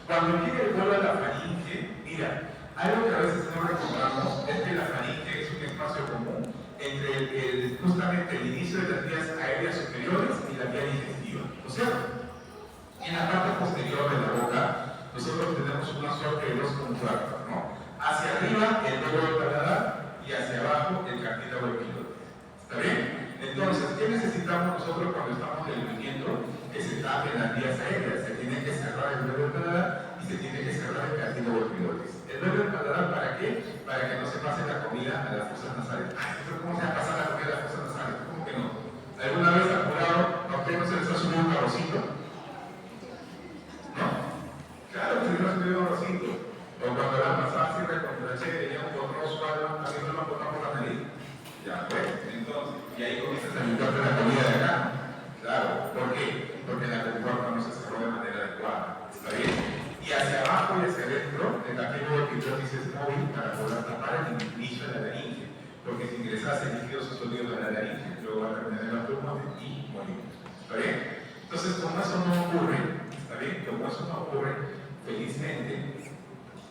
Cuando llegue el bolo a la faringe, mira, algo que a veces no recordamos es que la faringe es un espacio común entre justamente el inicio de las vías aéreas superiores y la vía digestiva. ¿No es cierto? En la parte posterior de la boca, nosotros tenemos una suerte de dos compuertas, ¿no? Hacia arriba el lobo del paladar y hacia abajo el cartílago epiglottis. ¿Está bien? Entonces, ¿qué necesitamos nosotros cuando estamos deglutiendo? Que se tapen las vías aéreas. Se tiene que cerrar el lobo del paladar y se tiene que cerrar el cartílago epiglottis. ¿El lobo del paladar para qué? Para que no se pase la comida a las fosas nasales. Ay, ¿pero cómo se va a pasar la comida a las fosas nasales? ¿Cómo que no? ¿Alguna vez han jurado a usted no se les ha subido un carrocito? ¿No? Claro que se les ha subido un carrocito. O cuando la pasaba así contra el che tenía un control suave, a mí no lo botamos por la nariz. Ya pues, entonces, y ahí comienzas a limpiarte la comida de acá. Claro, ¿por qué? Porque la compuerta no se cerró de manera adecuada. ¿Está bien? Y hacia abajo y hacia adentro, el cartílago epiglottis es móvil para poder tapar el inicio de la laringe. Porque si ingresase líquidos o sólidos a la laringe, luego va a terminar en la pulmones y morir. ¿Está bien? Entonces, como eso no ocurre, ¿está bien? Como eso no ocurre, felizmente,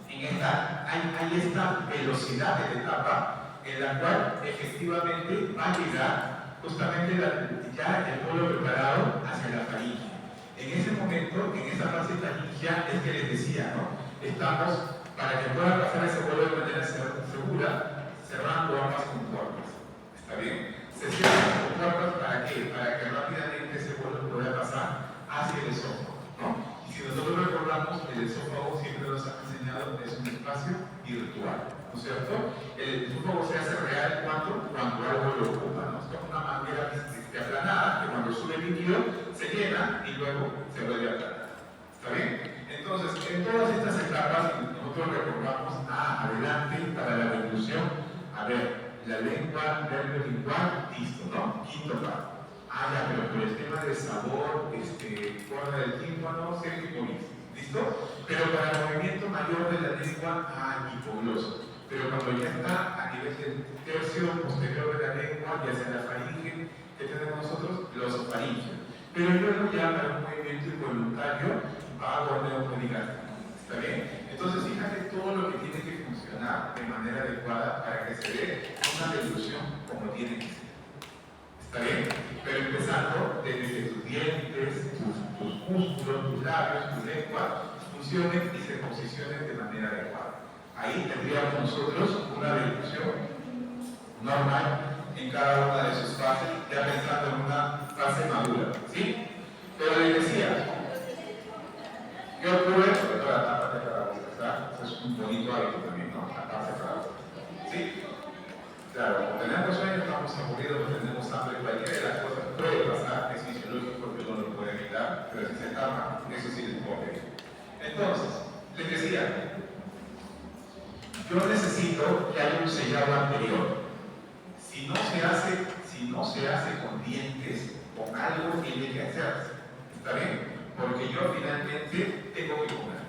hay esta velocidad de etapa en la cual efectivamente va a llegar justamente ya el bolo preparado hacia la faringe. En ese momento, en esa fase faringea, es que les decía, ¿no? Estamos, para que pueda pasar ese bolo de manera segura, cerrando ambas compuertas. ¿Está bien? Se cierran las compuertas ¿para qué? Para que rápidamente ese bolo pueda pasar hacia el esófago, ¿no? Y si nosotros recordamos, el esófago siempre nos ha enseñado que es un espacio virtual, ¿no es cierto? El esófago se hace real cuando algo lo ocupa, ¿no? Es como una manguera aplanada que cuando sube el líquido se llena y luego se vuelve a aplanar. ¿Está bien? Entonces, en todas estas etapas, nosotros recordamos adelante para la deglución. A ver, la lengua, nervio lingual, listo, ¿no? Quinto paso. Ya, pero por el tema de sabor, corda del tímpano, hipoglós. ¿Listo? Pero para el movimiento mayor de la lengua, hipogloso. Pero cuando ya está a nivel del tercio posterior de la lengua, ya sea la faringe, ¿qué tenemos nosotros? Glosofaringe. Pero luego ya para un movimiento involuntario, vago neopodigástrico. ¿Está bien? Entonces, fíjate todo lo que tiene que funcionar de manera adecuada para que se dé una deglución como tiene que ser. ¿Está bien? Pero empezando desde tus dientes, labios, tu lengua, funcionen y se posicionen de manera adecuada. Ahí tendríamos nosotros una dilución normal en cada una de sus fases, ya pensando en una fase madura, ¿sí? Pero les decía, ¿qué ocurre? Sobre todo la tapa de cada boca, ¿está? Eso es un bonito hábito también, ¿no? La tapa de cada boca, ¿sí? Claro, cuando tenemos sueño estamos aburridos, no tenemos hambre, cualquiera de las cosas puede pasar, es fisiológico porque uno lo puede evitar, pero si se tapa, eso sí les puede. Entonces, les decía, yo necesito que haya un sellado anterior. Si no se hace con dientes, con algo tiene que hacerse. ¿Está bien? Porque yo finalmente tengo que comer.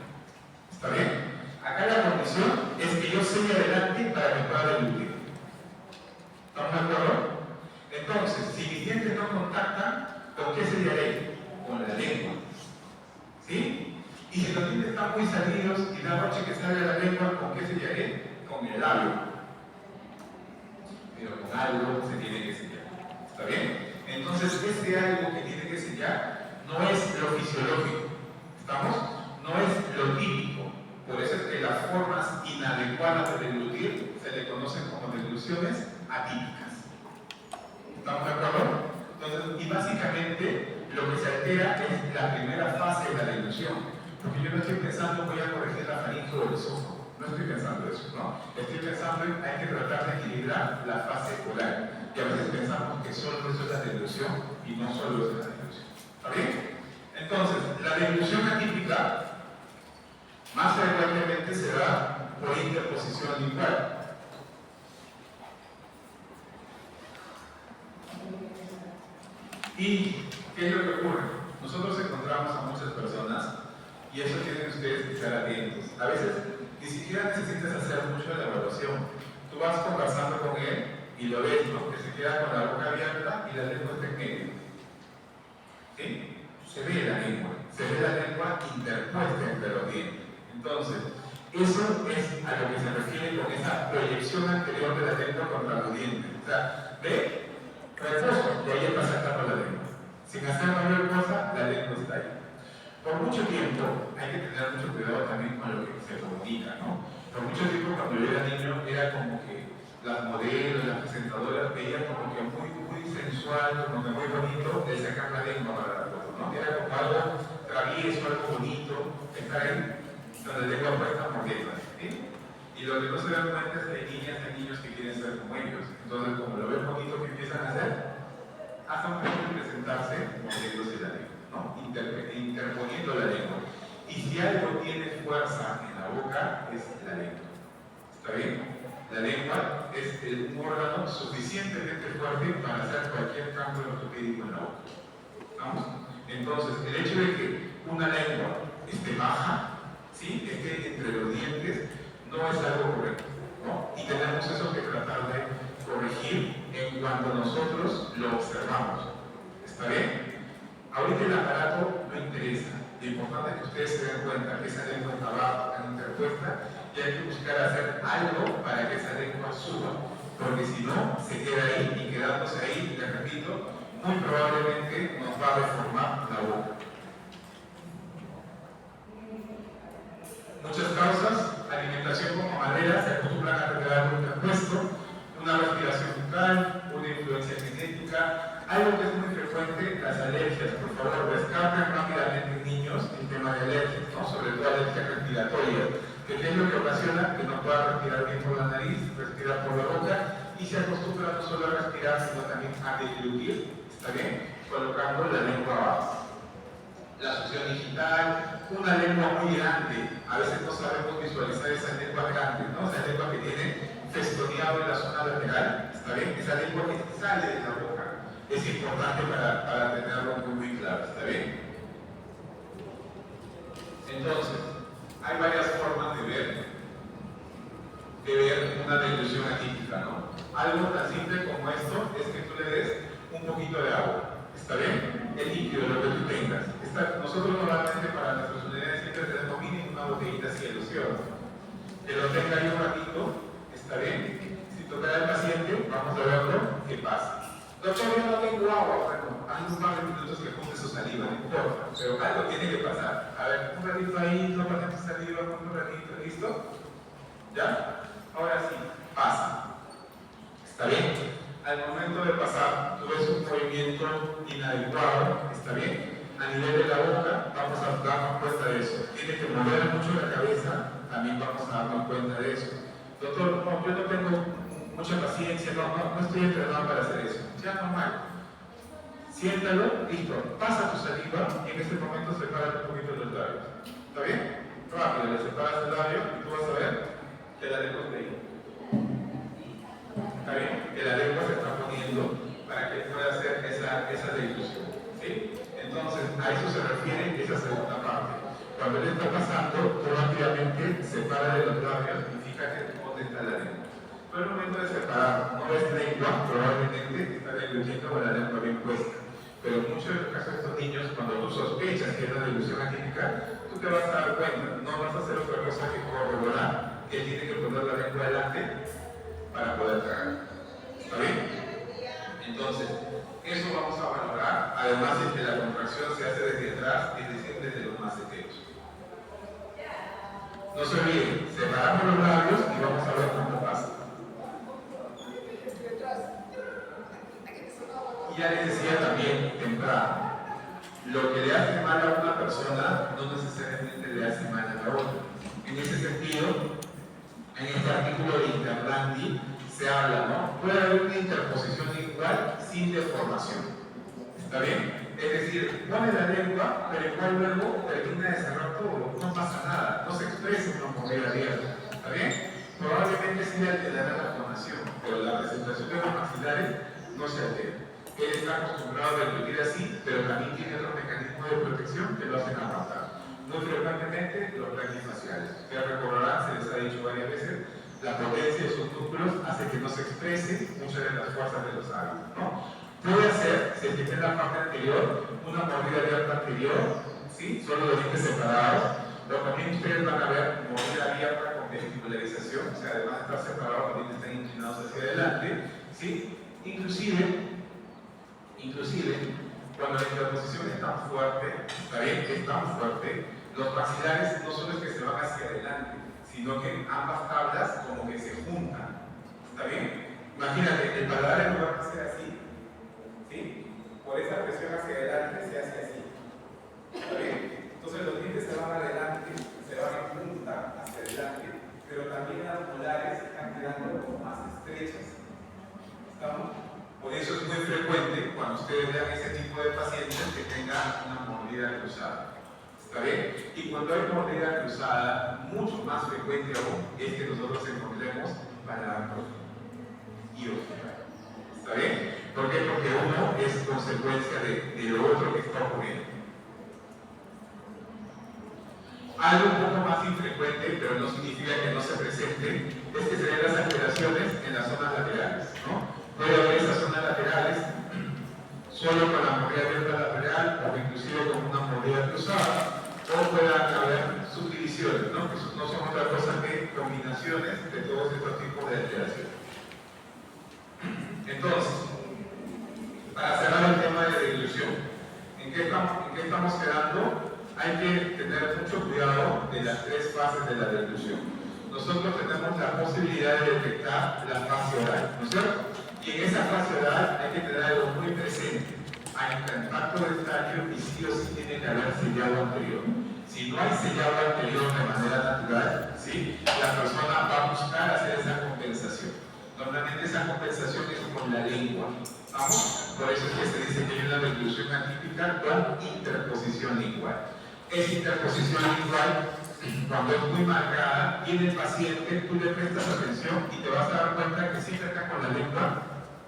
¿Está bien? Acá la condición es que yo selle adelante para que pueda deglutir. ¿Estamos de acuerdo? Entonces, si mis dientes no contactan, ¿con qué sellaré? Con la lengua. ¿Sí? Y si los dientes están muy salidos y la noche que sale la lengua, ¿con qué sellaré? Con el labio. Pero con algo se tiene que sellar. ¿Está bien? Entonces, este algo que tiene que sellar no es lo fisiológico. ¿Estamos? No es lo típico. Por eso es que las formas inadecuadas de deglutir se le conocen como degluciones atípicas. ¿Estamos de acuerdo? Entonces, y básicamente lo que se altera es la primera fase de la deglución. Porque yo no estoy pensando voy a corregir la faringe o el esófago. No estoy pensando eso, ¿no? Estoy pensando en hay que tratar de equilibrar la fase oral. Y a veces pensamos que solo eso es la deglución y no solo eso es la deglución. ¿Está bien? Entonces, la deglución atípica más frecuentemente se da por interposición lingual. ¿Y qué es lo que ocurre? Nosotros encontramos a muchas personas y eso tienen ustedes que estar atentos. A veces ni siquiera necesitas hacer mucho la evaluación. Tú vas conversando con él y lo ves, ¿no? Que se queda con la boca abierta y la lengua está en medio. ¿Sí? Se ve la lengua interpuesta entre los dientes. Entonces, eso es a lo que se refiere con esa proyección anterior de la lengua contra los dientes. O sea, ve, reposo, y ahí está sacando la lengua. Sin hacer mayor cosa, la lengua está ahí. Por mucho tiempo, hay que tener mucho cuidado también con lo que se comunica, ¿no? Por mucho tiempo, cuando yo era niño, era como que las modelos, las presentadoras veían como que muy sensual, como que muy bonito, el sacar la lengua para la foto, ¿no? Era como algo travieso, algo bonito, estar ahí, donde la lengua puesta mordiendo, ¿sí? Y lo que no se dan cuenta es que hay niñas y niños que quieren ser como ellos. Entonces, como lo ven bonito, ¿qué empiezan a hacer? Hasta un punto de presentarse mordiéndose la lengua, ¿no? Interponiendo la lengua. Y si algo tiene fuerza en la boca, es la lengua. ¿Está bien? La lengua es un órgano suficientemente fuerte para hacer cualquier cambio ortopédico en la boca. ¿Estamos? Entonces, el hecho de que una lengua esté baja, ¿sí? Esté entre los dientes, no es algo correcto, ¿no? Y tenemos eso que tratar de corregir en cuanto nosotros lo observamos. ¿Está bien? Ahorita el aparato no interesa. Lo importante es que ustedes se den cuenta que esa lengua está baja, está interpuesta, y hay que buscar hacer algo para que esa lengua suba. Porque si no, se queda ahí y quedándose ahí, les repito, muy probablemente nos va a deformar la boca. Muchas causas: alimentación como madera, se acostumbran a tener algo interpuesto, una respiración bucal, una influencia genética, algo que es muy frecuente, las alergias. Por favor, descarten rápidamente en niños el tema de alergias, ¿no? Sobre todo alergias respiratorias, que es lo que ocasiona que no pueda respirar bien por la nariz, respirar por la boca, y se acostumbra no solo a respirar, sino también a deglutir, ¿está bien? Colocando la lengua abajo. La succión digital, una lengua muy grande, a veces no sabemos visualizar esa lengua grande, ¿no? Esa lengua que tiene festoneado en la zona lateral, ¿está bien? Esa lengua que sale de la boca es importante para tenerlo muy claro, ¿está bien? Entonces, hay varias formas de ver una deglución atípica, ¿no? Algo tan simple como esto es que tú le des un poquito de agua, ¿está bien? El líquido, lo que tú tengas. Nosotros normalmente para nuestras unidades siempre tenemos mínimo una botellita así de ilusión. Que lo tenga ahí un ratito, ¿está bien? Si toca al paciente, vamos a verlo, ¿qué pasa? Doctor, yo no tengo agua. Bueno, Hay un par de minutos que junte su saliva, no importa, pero algo tiene que pasar. A ver, un ratito ahí, no pasen tu saliva, un ratito, ¿listo? ¿Ya? Ahora sí, pasa. ¿Está bien? Al momento de pasar, tú ves un movimiento inadecuado, ¿está bien? A nivel de la boca, vamos a darnos cuenta de eso. Tiene que mover mucho la cabeza, también vamos a darnos cuenta de eso. Doctor, no, yo no tengo mucha paciencia, no estoy entrenado para hacer eso. Ya, normal. Siéntalo, listo, pasa tu saliva y en este momento separa un poquito los labios. ¿Está bien? Rápido, le separas el labio y tú vas a ver que la lengua está ahí. ¿Está bien? Que la lengua se está poniendo para que pueda hacer esa deglución. ¿Sí? Entonces, a eso se refiere esa segunda parte. Cuando le está pasando, rápidamente separa de los labios y fíjate dónde está la lengua. Pero el momento de separar, no es lengua, probablemente está deglutiendo con la lengua bien puesta. Pero en muchos de los casos de estos niños, cuando tú sospechas que es una deglución atípica, tú te vas a dar cuenta, no vas a hacer otra cosa que corroborar que él tiene que poner la lengua adelante para poder tragar. ¿Está bien? Entonces, eso vamos a valorar, además de que la contracción se hace desde atrás, es decir, desde los maceteros. No se olviden, separamos los labios y vamos a ver cómo pasa. Y ya les decía también temprano, lo que le hace mal a una persona no necesariamente le hace mal a la otra. En ese sentido, en este artículo de Interlandi se habla, ¿no? Puede haber una interposición lingual sin deformación. ¿Está bien? Es decir, pone la lengua, pero igual luego termina de cerrar todo, no pasa nada, no se expresa una mordida abierta. ¿Está bien? Probablemente sí le alterará la fonación, pero la presentación de los maxilares no se altera. Él está acostumbrado a deglutir así, pero también tiene otros mecanismos de protección que lo hacen aguantar. Muy frecuentemente los braquifaciales. Ustedes recordarán, se les ha dicho varias veces, la potencia de sus músculos hace que no se exprese muchas de las fuerzas de los hábitos, ¿no? Puede hacer, si tiene en la parte anterior, una mordida abierta anterior, ¿sí? Solo los dientes separados, pero también ustedes van a ver mordida abierta con vestibularización, o sea, además de estar separados, los dientes están inclinados hacia adelante, ¿sí? Inclusive, cuando la interposición es tan fuerte, ¿está bien? Es tan fuerte, los maxilares no solo es que se van hacia adelante, sino que ambas tablas como que se juntan. ¿Está bien? Imagínate, el paladar en lugar de ser así, ¿sí? Por esa presión hacia adelante se hace así. ¿Está bien? Entonces los dientes se van adelante, se van en punta hacia adelante, pero también las molares están quedando como más estrechas. ¿Estamos? Por eso es muy frecuente cuando ustedes vean ese tipo de pacientes que tengan una mordida cruzada. ¿Está bien? Y cuando hay mordida cruzada, mucho más frecuente aún es que nosotros encontremos paladar profundo y ocular. ¿Está bien? ¿Por qué? Porque uno es consecuencia de lo otro que está ocurriendo. Algo un poco más infrecuente, pero no significa que no se presente, es que se den las alteraciones en las zonas laterales, ¿no? Puede haber esas zonas laterales solo con la mordida abierta lateral o inclusive con una mordida cruzada, o puedan haber subdivisiones, ¿no? Que no son otra cosa que combinaciones de todos estos tipos de alteraciones. Entonces, para cerrar el tema de deglución, ¿en qué estamos quedando? Hay que tener mucho cuidado de las tres fases de la deglución. Nosotros tenemos la posibilidad de detectar la fase oral, ¿no es cierto? Y en esa fase oral hay que tener algo muy presente. Hay un impacto dentario y sí o sí tiene que haber sellado anterior. Si no hay sellado anterior de manera natural, ¿sí? La persona va a buscar hacer esa compensación. Normalmente esa compensación es con la lengua. ¿Vamos? Por eso es que se dice que hay una deglución atípica con interposición lingual. Esa interposición lingual, cuando es muy marcada, viene el paciente, tú le prestas atención y te vas a dar cuenta que siempre está con la lengua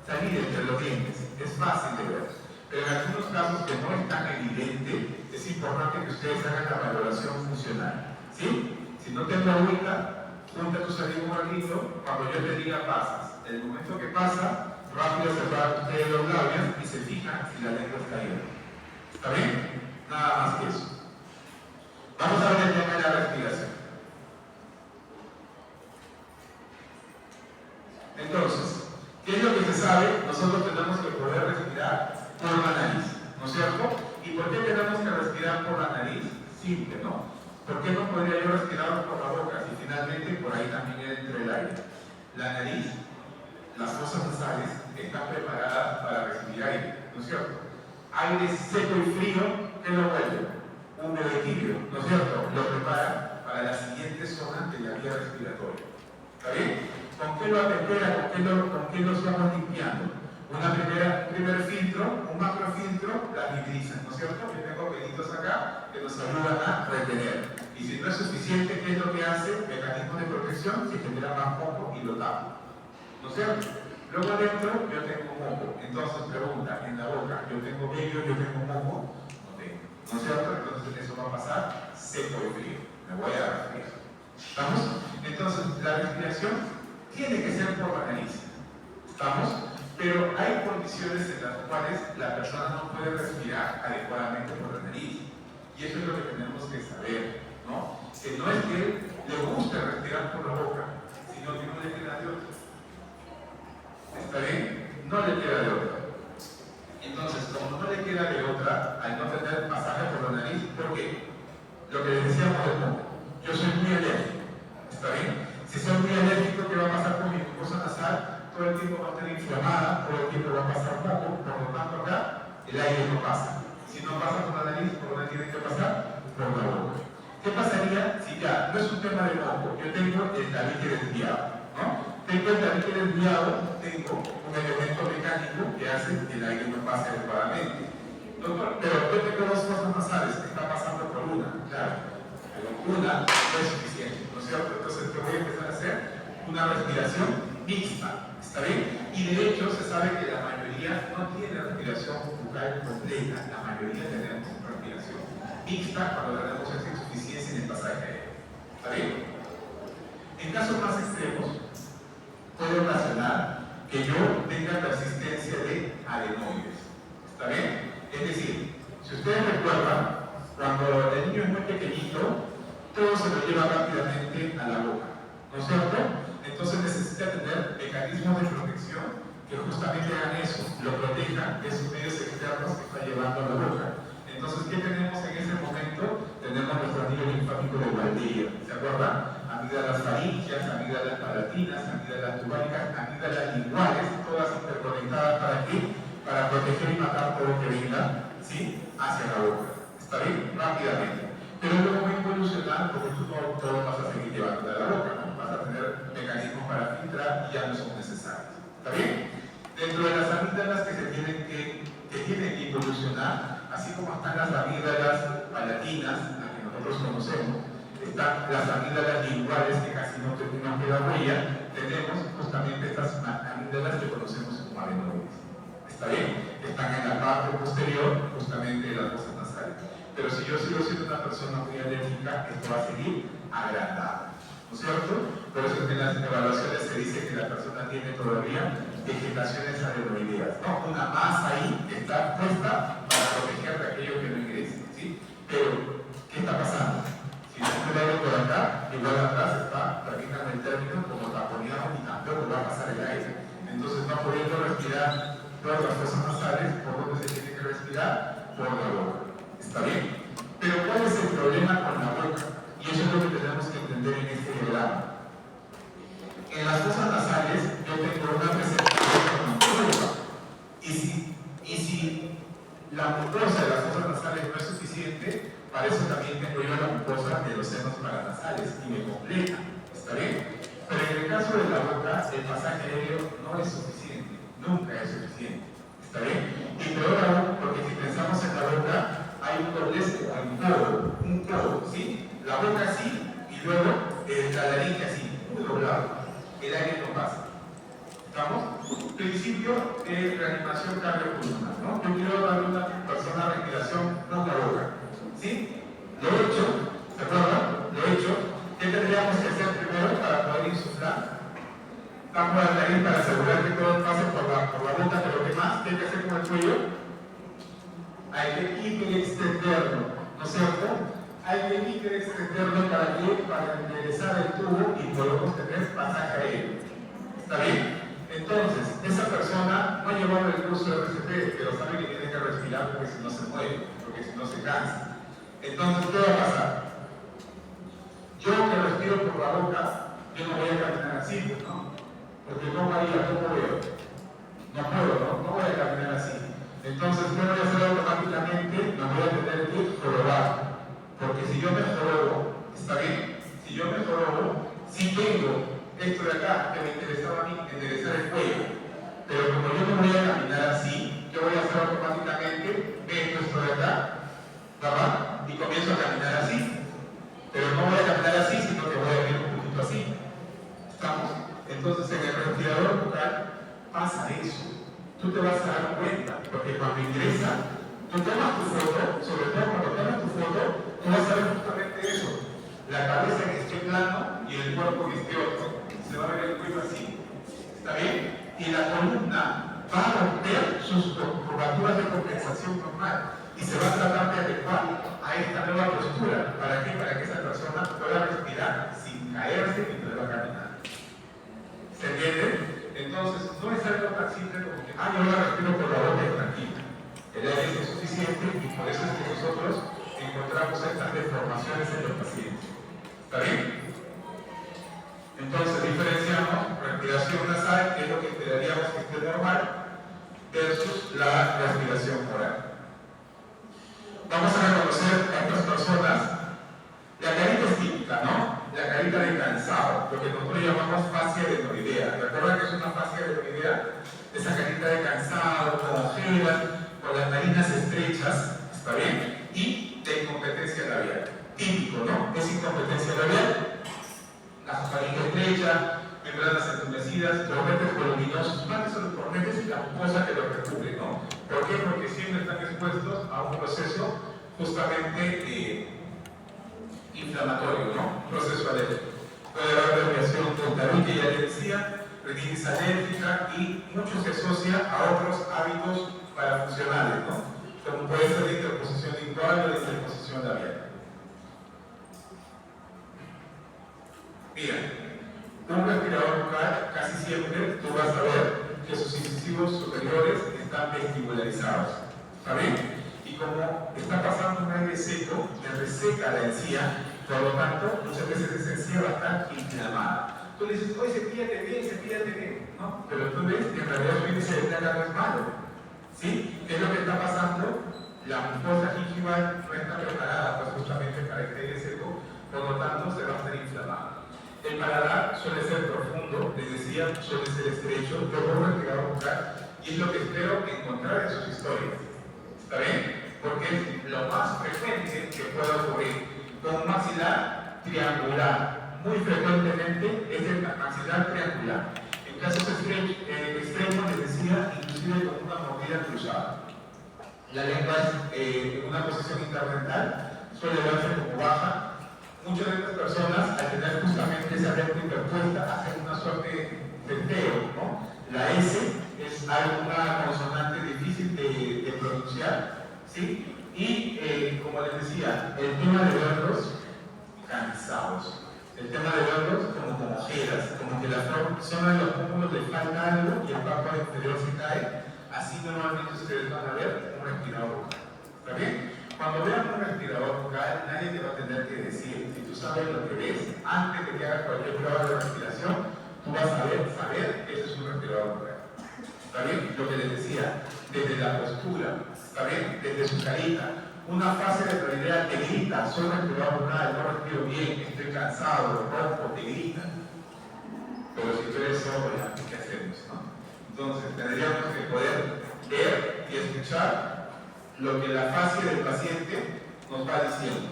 salir entre los dientes. Es fácil de ver. Pero en algunos casos que no es tan evidente, es importante que ustedes hagan la valoración funcional. ¿Sí? Si no te das cuenta, junta tu saliva un ratito, cuando yo te diga pasas. El momento que pasa, rápido separan ustedes los labios y se fijan si la lengua está ahí. ¿Está bien? Nada más que eso. Vamos a ver el tema de la respiración. Entonces, ¿qué es lo que se sabe? Nosotros tenemos que poder respirar por la nariz. ¿no es cierto? ¿Y por qué tenemos que respirar por la nariz? Simple, ¿no? ¿Por qué no podría yo respirar por la boca si finalmente por ahí también entra el aire? La nariz, las fosas nasales están preparadas para recibir aire, ¿no es cierto? Aire seco y frío, ¿qué lo vuelve? Húmedo y tibio, ¿no es cierto? Lo prepara para la siguiente zona de la vía respiratoria. ¿Está bien? ¿Con qué lo atempera? ¿Con qué lo estamos limpiando? Un primer filtro, un macrofiltro, las nitrizas, ¿no es cierto? Yo tengo pelitos acá que nos ayudan a retener. Y si no es suficiente, ¿qué es lo que hace? Mecanismo de protección, se genera más moco y lo tapa, ¿no es cierto? Luego adentro yo tengo moco. Entonces pregunta, en la boca, ¿yo tengo vello, yo tengo moco? No tengo, ¿no es cierto? Entonces eso va a pasar seco y frío. Me voy a resfriar. ¿Estamos? Entonces la respiración tiene que ser por la nariz. ¿Estamos? Pero hay condiciones en las cuales la persona no puede respirar adecuadamente por la nariz. Y eso es lo que tenemos que saber, ¿no? Que no es que le guste respirar por la boca, sino que no le queda de otra. ¿Está bien? No le queda de otra. Entonces, como no le queda de otra, al no tener pasaje por la nariz, ¿por qué? Lo que les decíamos del moco. Yo soy muy alérgico. ¿Está bien? Si soy muy alérgico, ¿qué va a pasar con mi mucosa nasal? Todo el tiempo va a estar inflamada, todo el tiempo va a pasar moco, por lo tanto acá el aire no pasa. Si no pasa por la nariz, ¿por dónde tiene que pasar? Por la boca. ¿Qué pasaría si ya no es un tema de moco? Yo tengo el tabique desviado, ¿no? Tengo el tabique desviado, tengo un elemento mecánico que hace que el aire no pase adecuadamente. Doctor, pero yo tengo dos fosas nasales, está pasando por una, claro, pero una no es suficiente, ¿no es cierto? Entonces, ¿qué voy a empezar a hacer? Una respiración mixta. ¿Está bien? Y de hecho se sabe que la mayoría no tiene respiración bucal completa, la mayoría tenemos respiración mixta cuando tenemos esa insuficiencia en el pasaje aéreo. ¿Está bien? En casos más extremos puede ocasionar que yo tenga persistencia de adenoides. ¿Está bien? Es decir, si ustedes recuerdan, cuando el niño es muy pequeñito, todo se lo lleva rápidamente a la boca, ¿no es cierto? Entonces necesita tener mecanismos de protección que justamente hagan eso, lo protejan de esos medios externos que está llevando a la boca. Entonces, ¿qué tenemos en ese momento? Tenemos nuestro anillo linfático de Waldeyer, ¿se acuerdan? Amígdalas faringias, amígdalas palatinas, amígdalas tubáricas, amígdalas linguales, todas interconectadas ¿para qué? Para proteger y matar todo lo que venga, ¿sí? Hacia la boca. ¿Está bien? Rápidamente. Pero luego va a evolucionar porque tú no todo vas a seguir llevando a la boca, ¿no? Vas a tener mecanismos para filtrar y ya no son necesarios. ¿Está bien? Dentro de las amígdalas que tienen que evolucionar, así como están las amígdalas palatinas, las que nosotros conocemos, están las amígdalas linguales que casi no nos queda huella, tenemos justamente estas amígdalas que conocemos como adenoides. ¿Está bien? Están en la parte posterior justamente de las fosas nasales. Pero si yo sigo siendo una persona muy alérgica, esto va a seguir agrandado, ¿no es cierto? Por eso es que en las evaluaciones se dice que la persona tiene todavía vegetaciones adenoideas, ¿no? Una masa ahí que está puesta para proteger de aquello que no ingrese, ¿sí? Pero, ¿qué está pasando? Si no se aire por acá, igual atrás está, permítanme el término, como taponeado y tampoco va a pasar el aire. Entonces, no pudiendo respirar por las fosas nasales, ¿por dónde se tiene que respirar? Por la boca. ¿Está bien? Pero ¿cuál es el problema con la boca? Y eso es lo que tenemos que entender en este diagrama. En las fosas nasales yo tengo una presentación con mucosa. Y si la mucosa de las fosas nasales no es suficiente, para eso también tengo yo la mucosa de los senos paranasales y me completa. ¿Está bien? Pero en el caso de la boca, el pasaje aéreo no es suficiente. Nunca es suficiente. ¿Está bien? Y peor aún, porque si pensamos en la boca, hay un doblez o un codo, ¿sí? La boca así y luego la laringe así, muy doblado. El aire no pasa. ¿Estamos? Principio de reanimación cardiopulmonar, ¿no? Yo quiero darle a una persona respiración por la boca, ¿sí? Lo he hecho, ¿se acuerdan? Lo he hecho. ¿Qué tendríamos que hacer primero para poder insuflar? Tapo la nariz para asegurar que todo pase por la boca, pero ¿qué más? ¿Qué hay que hacer con el cuello? Hay que hiperextenderlo, ¿no es cierto? Hay que hiperextenderlo para que, para enderezar el tubo y podemos tener pasaje aéreo. ¿Está bien? Entonces, esa persona no ha llevado el curso de RCP, pero sabe que tiene que respirar porque si no se muere, porque si no se cansa. Entonces, ¿qué va a pasar? Yo que respiro por la boca, yo no voy a caminar así, ¿no? Porque ¿cómo haría? ¿Cómo veo? No puedo, no voy a caminar así. Entonces, ¿qué voy a hacer automáticamente? Me voy a tener que jorobar. Porque si yo me jorobo, ¿está bien? Si yo me jorobo, sí tengo esto de acá que me interesaba a mí, enderezar el cuello. Pero como yo no voy a caminar así, ¿qué voy a hacer automáticamente? Meto esto de acá, ¿verdad? Y comienzo a caminar así. Pero no voy a caminar así, sino que voy a ir un poquito así. ¿Estamos? Entonces, en el respirador bucal pasa eso. Tú te vas a dar cuenta, porque cuando ingresa, tú tomas tu foto, sobre todo cuando tomas tu foto, tú vas a ver justamente eso. La cabeza que esté plano y el cuerpo que esté otro. Se va a ver el cuello así. ¿Está bien? Y la columna va a romper sus curvaturas de compensación normal y se va a tratar de adecuar a esta nueva postura. ¿Para qué? Para que esa persona pueda respirar sin caerse y pueda caminar. ¿Se entiende? Entonces, no es algo tan simple como que, yo la respiro por la boca y tranquila. El aire es suficiente y por eso es que nosotros encontramos estas deformaciones en los pacientes. ¿Está bien? Entonces, diferenciamos respiración nasal, que es lo que esperaríamos que esté normal, versus la respiración oral. Vamos a reconocer a estas personas. La carita es típica, ¿no? La carita de cansado, lo que nosotros llamamos fascia adenoidea. ¿Recuerdan que es una fascia adenoidea? Esa carita de cansado, con ojeras, con las narinas estrechas, ¿está bien? Y de incompetencia labial. Típico, ¿no? Es incompetencia labial. La faringe estrecha, membranas entumecidas, cornetes voluminosos, más que son los cornetes y la mucosa que los recubre, ¿no? ¿Por qué? Porque siempre están expuestos a un proceso justamente inflamatorio, ¿no? Un proceso alérgico. Puede haber desviación dental, que ya les decía, rinitis alérgica y mucho se asocia a otros hábitos parafuncionales, ¿no? Como puede ser la interposición lingual o la interposición labial. Mira, un respirador bucal casi siempre tú vas a ver que sus incisivos superiores están vestibularizados. ¿Está bien? Y como está pasando un aire seco, le reseca la encía, por lo tanto, muchas veces esa encía va a estar inflamada. Tú le dices, oye, cepíllate bien, ¿no? Pero tú ves que en realidad su índice de placa no es malo. ¿Sí? ¿Qué es lo que está pasando? La mucosa gingival no está preparada pues, justamente para este aire seco, por lo tanto, se va a estar inflamada. El paladar suele ser profundo, les decía, suele ser estrecho, yo puedo respirar bucal y es lo que espero encontrar en sus historias. ¿Está bien? Porque es lo más frecuente que puede ocurrir. Con un maxilar triangular, muy frecuentemente es el maxilar triangular. En casos extremos, les decía, inclusive con una mordida cruzada. La lengua es en una posición interdental, suele verse como baja. Muchas de estas personas, al tener justamente esa lengua interpuesta, hacen una suerte de teo, ¿no? La S es una consonante difícil de pronunciar, ¿sí? Y, como les decía, el tema de verlos cansados. El tema de verlos como con ojeras, como que la zona de los pómulos le falta algo y el párpado inferior se cae. Así normalmente ustedes van a ver un respirador bucal. ¿Está bien? Cuando vean un respirador bucal, nadie te va a tener que decir. Si tú sabes lo que ves, antes de que hagas cualquier prueba de respiración, tú vas a saber que ese es un respirador bucal. ¿Está bien? Lo que les decía, desde la postura, ¿está bien? Desde su carita. Una fase de prioridad te grita, soy respirador bucal, no respiro bien, estoy cansado, rompo, te grita. Pero si tú eres sordo, ¿qué hacemos? ¿No? Entonces, tendríamos que poder ver y escuchar lo que la fase del paciente nos va diciendo.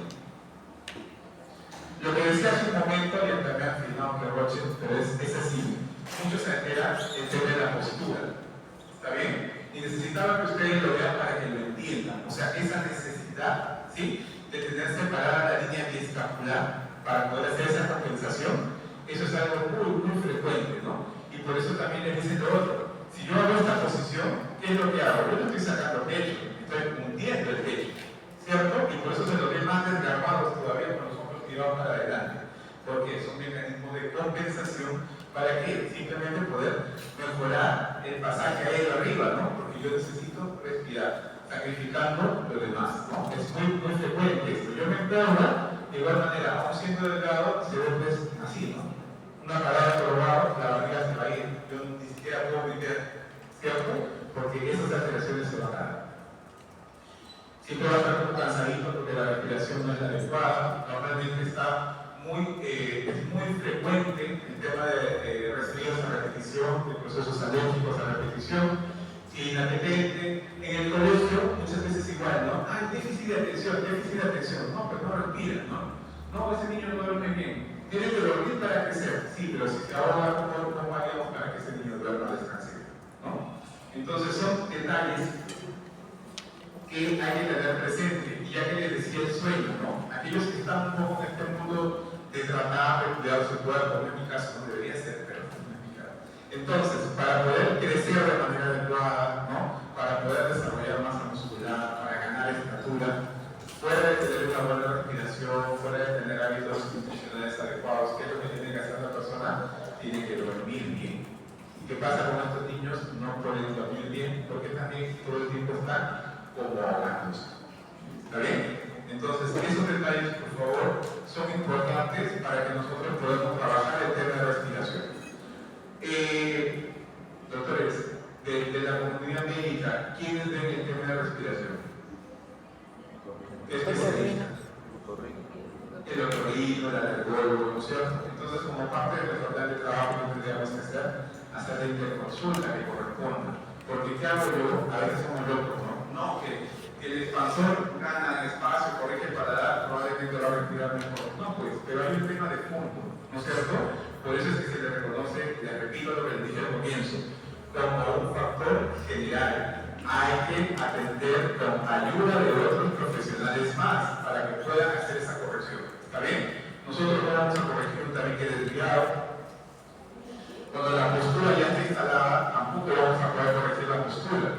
Lo que decía hace un momento, y hasta me han filmado que Roche, pero es así. Muchos se enteran el tema de la postura. ¿Está bien? Y necesitaba que ustedes lo vean para que lo entiendan. O sea, esa necesidad, ¿sí?, de tener separada la línea biescapular para poder hacer esa compensación, eso es algo muy frecuente, ¿no? Y por eso también les dicen lo otro. Si yo hago esta posición, ¿qué es lo que hago? Yo no estoy sacando pecho, estoy hundiendo el pecho, ¿cierto? Y por eso se lo ve más desgarbados todavía con los hombros tirados para adelante, porque es un mecanismo de compensación para que simplemente poder mejorar el pasaje aéreo arriba, ¿no? Porque yo necesito respirar. sacrificando lo demás, ¿no? Es muy frecuente esto. Yo me empeuno, de igual manera, aún siendo delgado, se ve pues así, ¿no? Una parada probada, la barriga se va a ir, yo ni siquiera puedo vivir, ¿cierto? Porque esas alteraciones se van a dar. Siempre va a estar muy cansadito porque la respiración no es la adecuada, normalmente es muy frecuente el tema de resfríos a repetición, de procesos alérgicos a repetición, inapetente. En el colegio muchas veces igual, ¿no? Déficit de atención. No, pues no respira, ¿no? No, ese niño no duerme bien. Tiene que dormir para crecer. Sí, pero si se ahoga, ¿cómo haríamos para que ese niño duerma, descanse? ¿No? Entonces son detalles que hay que tener presente. Y ya que les decía el sueño, ¿no? Aquellos que están un poco en este mundo de tratar de cuidar su cuerpo, en mi caso no debería ser, pero no es mi caso. Entonces, para poder crecer de manera adecuada, ¿no? Para poder desarrollar masa muscular, para ganar estatura, fuera de tener una buena respiración, fuera de tener hábitos nutricionales adecuados, ¿qué es lo que tiene que hacer la persona? Tiene que dormir bien. ¿Y qué pasa con estos niños? No pueden dormir bien porque también todo el tiempo están como ahogándose. ¿Está bien? Entonces, esos detalles, por favor, son importantes para que nosotros podamos trabajar el tema de respiración. Doctores, de la comunidad médica, ¿quiénes ven el tema de respiración? El otorrino, el alergólogo, ¿no es cierto? Entonces, como parte del total de trabajo que tendríamos que hacer la interconsulta que corresponda. Porque, ¿qué hago yo? A veces somos locos, ¿no? No, que el expansor gana espacio, corrige para dar, probablemente va a respirar mejor. No, pues, pero hay un tema de fondo, ¿no es cierto? Por eso es que se le reconoce, le repito lo que les dije al comienzo, como un factor general. Hay que atender con ayuda de otros profesionales más para que puedan hacer esa corrección. ¿Está bien? Nosotros no vamos a corregir un tabique desviado. Cuando la postura ya está instalada, tampoco vamos a poder corregir la postura.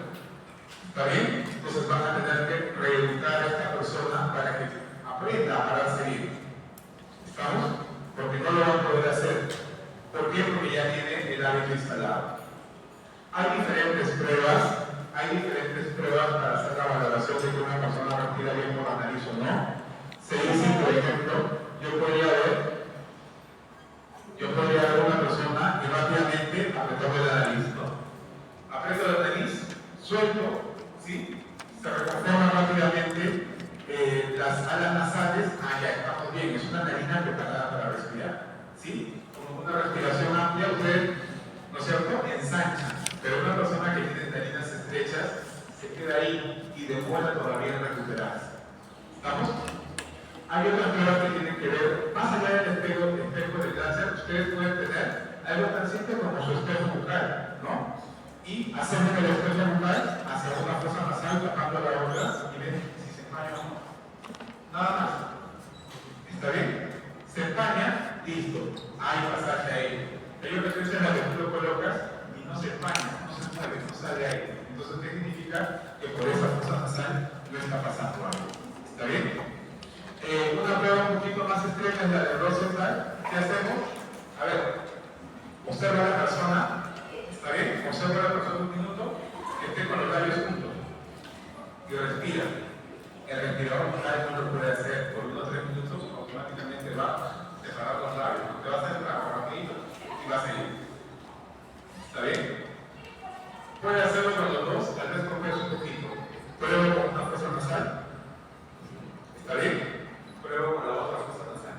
¿Está bien? Entonces van a tener que reeducar a esta persona para que aprenda a pararse bien. ¿Estamos? Porque no lo van a poder hacer. ¿Por qué? Porque ya tiene el hábito instalado. Hay diferentes pruebas para hacer la valoración de que una persona respira bien por la nariz o no. Se dice, por ejemplo, yo podría ver una persona que rápidamente apretó la nariz, ¿no? Aprieto la nariz, suelto, ¿sí? Se reconforman rápidamente las alas nasales. Ya estamos bien, es una narina preparada para respirar, ¿sí? Con una respiración amplia, usted, ¿no es cierto?, ensancha. Pero una persona que tiene narinas estrechas se queda ahí y demora todavía en recuperarse. ¿Estamos? Hay otras pruebas que tienen que ver, más allá del espejo del láser, ustedes pueden tener algo tan simple como su espejo bucal, ¿no? Y hacemos el espejo bucal hacia una fosa nasal, tapando la otra, y ven si se empaña o no. Nada más. ¿Está bien? Se empaña, listo. Hay pasaje ahí. Hay otra cosa en la que tú lo colocas y no se empaña, no se mueve, no sale aire. Entonces, ¿qué significa? Que por esa fosa nasal no está pasando algo. ¿Está bien? Una prueba un poquito más extrema es la de Rosenthal. ¿Qué hacemos? A ver, observa a la persona. ¿Está bien? Observa a la persona un minuto que esté con los labios juntos y respira. El respirador bucal no lo puede hacer por 1 o 3 minutos, automáticamente va a separar los labios. Te va a hacer rapidito y va a seguir. ¿Está bien? Puede hacerlo con los dos, tal vez con un poquito. Prueba con una fosa nasal. ¿Está bien? Prueba con la otra fosa nasal.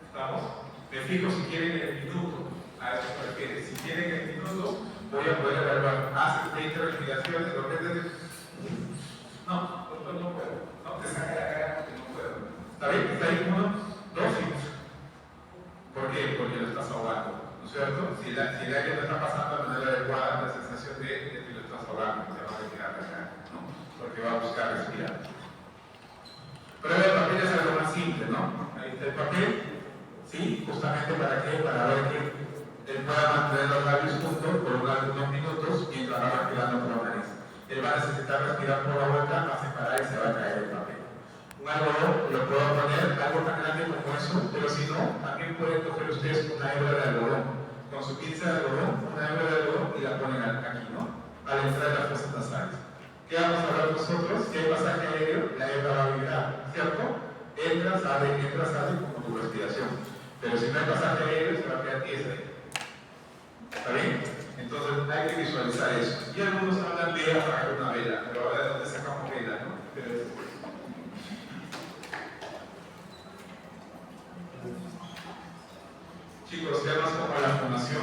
¿Estamos? Me fijo si quieren el minuto. A eso se refiere. Si quieren el minuto, voy a poder evaluar. Hace 20 respiraciones, lo que es no, doctor, no puedo. No, te saca la cara porque no puedo. ¿Está bien? Está ahí 1, 2 y... ¿Por qué? Porque lo estás ahogando. ¿No es cierto? Si el aire no está pasando de manera adecuada, la sensación de que lo estás ahogando, te va a retirar la cara, ¿no? Porque va a buscar respirar. Pero el papel es algo más simple, ¿no? Ahí está el papel, ¿sí? Justamente para qué? Para ver que él pueda mantener los labios juntos por unos minutos mientras va respirando por la nariz. Él va a necesitar respirar por la boca, va a separar y se va a caer el papel. Un algodón lo puedo poner, algo tan grande como eso, pero si no, también pueden coger ustedes una hebra de algodón. Con su pinza de algodón, una hebra de algodón y la ponen aquí, ¿no? Al entrar en las fosas nasales. ¿Qué vamos a hablar nosotros? Si hay pasaje aéreo, la probabilidad, ¿cierto? Entra, sale como tu respiración. Pero si no hay pasaje aéreo, se va a quedar tiesa ahí. ¿Está bien? Entonces hay que visualizar eso. Y algunos hablan de apagar una vela, pero ahora de dónde sacamos vela, ¿no? Pero chicos, temas como la fonación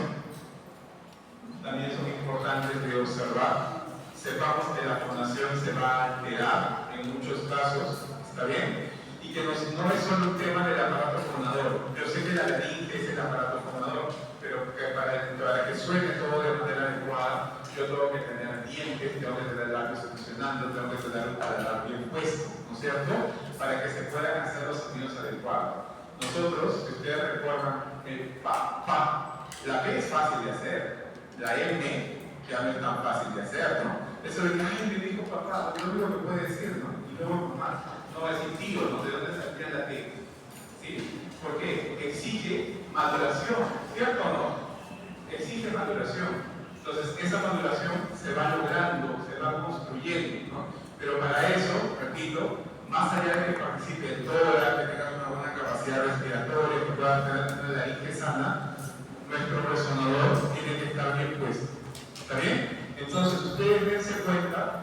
también son importantes de observar. Sepamos que la fonación se va a alterar en muchos casos, ¿está bien? Y que no es solo un tema del aparato fonador. Yo sé que la laringe es el aparato fonador, pero que para que suene todo de manera adecuada, yo tengo que tener dientes, tengo que tener labios funcionando, tengo que tener un paladar bien puesto, ¿no es cierto? Para que se puedan hacer los sonidos adecuados. Nosotros, si ustedes recuerdan, el pa, pa, la P es fácil de hacer, la M ya no es tan fácil de hacer, ¿no? Eso de que alguien me dijo papá, lo único que puede decir, ¿no? Y luego mamá, no va a decir tío, ¿no? ¿De dónde saldría la T? ¿Sí? ¿Por qué? Porque exige maduración, ¿cierto o no? Exige maduración. Entonces, esa maduración se va logrando, se va construyendo, ¿no? Pero para eso, repito, más allá de que participe en todo el arte, que tenga una buena capacidad respiratoria, que pueda tener una laringe sana, nuestro resonador tiene que estar bien puesto. ¿Está bien? Entonces, ustedes dense cuenta,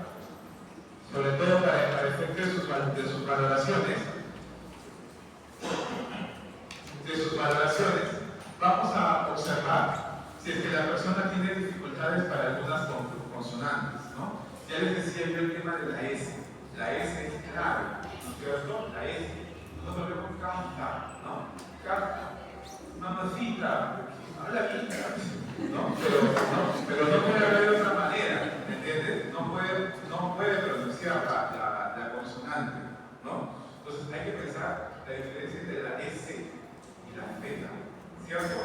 sobre todo para efecto de sus valoraciones, vamos a observar si es que la persona tiene dificultades para algunas consonantes, ¿no? Ya les decía yo el tema de la S. La S es clave, ¿no es cierto? La S. Nosotros vemos canta, ¿no? Canta. Mamacita. Habla bien, ¿no? Pero no puede hablar de otra manera, ¿entiendes? No puede pronunciar la consonante, ¿no? Entonces hay que pensar la diferencia entre la S y la Z, ¿cierto?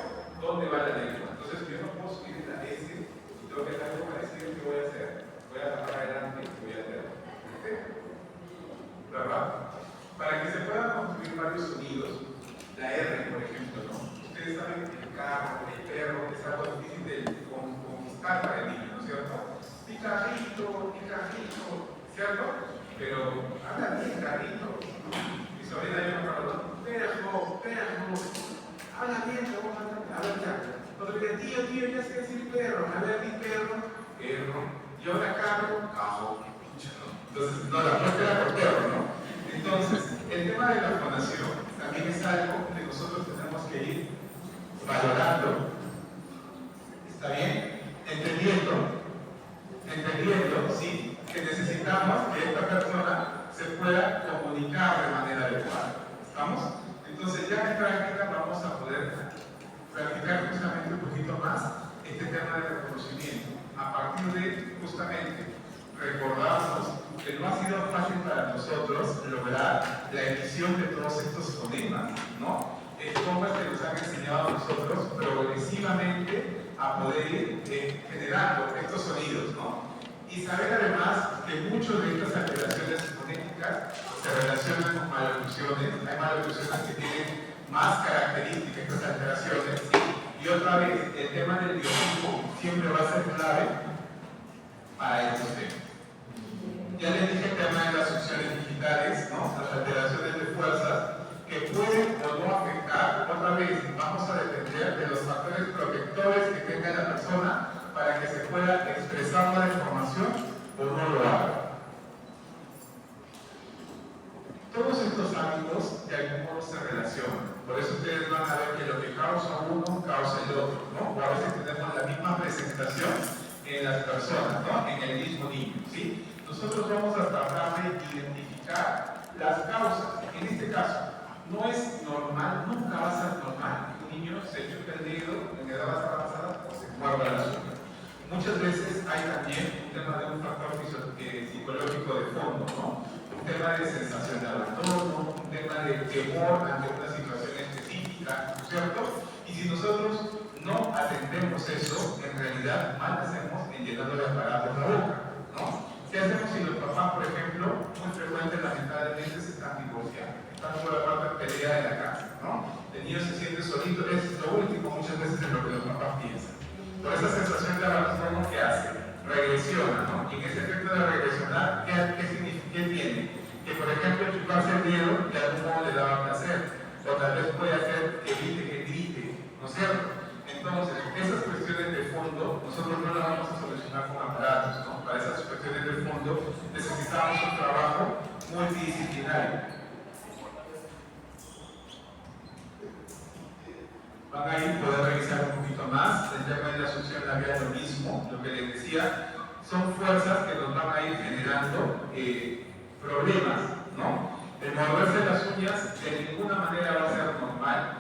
¿Dónde va la lengua? Entonces yo no puedo subir la S y tengo que hacer algo parecido. ¿Qué voy a hacer? Voy a tapar adelante y voy a hacer ¿verdad? Para que se puedan construir varios sonidos, la R, por ejemplo, ¿no? Ustedes saben que el carro, el perro, es algo difícil de conquistar para el niño, ¿no es cierto? Mi carrito, ¿cierto? Pero habla bien, carrito. Mi sobrina yo me acuerdo, perro, habla bien, a ver ya. Cuando le digo, tío, ya sé decir perro, a ver, mi perro, y ahora carro, entonces, no, la parte era por perro, ¿no? Entonces, el tema de la fonación también es algo que nosotros tenemos que ir valorando, ¿está bien? Entendiendo, ¿sí? Que necesitamos que esta persona se pueda comunicar de manera adecuada, ¿estamos? Entonces, ya en práctica vamos a poder practicar justamente un poquito más este tema de reconocimiento, a partir de justamente recordarnos que no ha sido fácil para nosotros lograr la emisión de todos estos fonemas, ¿no? Cómo es que nos han enseñado a nosotros progresivamente a poder ir generando estos sonidos, ¿no? Y saber además que muchas de estas alteraciones fonéticas se relacionan con maloclusiones. Hay maloclusiones que tienen más características estas alteraciones, ¿sí? Y otra vez, el tema del biotipo siempre va a ser clave para estos temas. Ya les dije el tema de las succiones digitales, ¿no? Las alteraciones de fuerzas que pueden o no afectar. Otra vez, vamos a depender de los factores protectores que tenga la persona para que se pueda expresar la deformación o no lo haga. Todos estos hábitos de algún modo se relacionan. Por eso ustedes van a ver que lo que causa uno causa el otro, ¿no? O a veces tenemos la misma presentación en las personas, ¿no? En el mismo niño, ¿sí? Nosotros vamos a tratar de identificar las causas. En este caso, no es normal, nunca va a ser normal que un niño se chupe el dedo en edad avanzada o se muerda la uña. Muchas veces hay también un tema de un factor psicológico de fondo, ¿no? Un tema de sensación de abandono, un tema de temor ante una situación específica, ¿cierto? Y si nosotros no atendemos eso, en realidad mal hacemos en llenándole aparatos la boca, ¿no? ¿Qué hacemos si los papás, por ejemplo, muy frecuentes lamentablemente se están divorciando? Están por la parte pelea de la casa, ¿no? El niño se siente solito, es lo último muchas veces en lo que los papás piensan. Por esa sensación de abandono que hace, regresiona, ¿no? Y en ese efecto de regresionar ¿cierto? Entonces, esas cuestiones de fondo, nosotros no las vamos a solucionar con aparatos, ¿no? Para esas cuestiones de fondo necesitamos un trabajo multidisciplinario. Van a ir poder revisar un poquito más. El tema de la asunción labial, lo mismo, lo que les decía, son fuerzas que nos van a ir generando problemas, ¿no? El morderse las uñas de ninguna manera va a ser normal.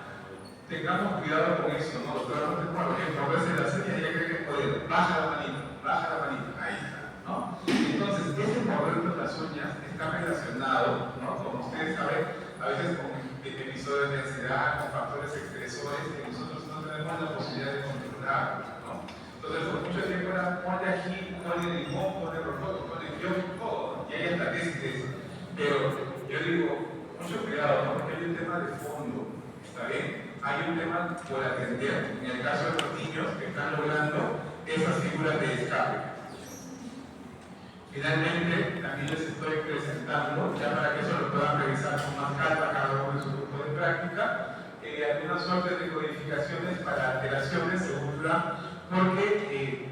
Tengamos cuidado con eso, ¿no? Los trabajos de morderse las uñas ya creen que poder. Baja la manita, ahí está, ¿no? Entonces, ese morderse las uñas está relacionado, ¿no? Como ustedes saben, a veces con episodios de ansiedad, con factores estresores que nosotros no tenemos la posibilidad de controlar, ¿no? Entonces, por mucho tiempo era ponle ají, ponle limón, ponle rocoto, ponle kiosco, todo, ¿no? Y hay hasta que pero yo digo, mucho cuidado, ¿no? Porque hay un tema de fondo, ¿está bien? Hay un tema por atender, en el caso de los niños que están logrando esas figuras de escape. Finalmente, también les estoy presentando, ya para que eso lo puedan revisar con más calma cada uno en su grupo de práctica, algunas suertes de codificaciones para alteraciones según la, porque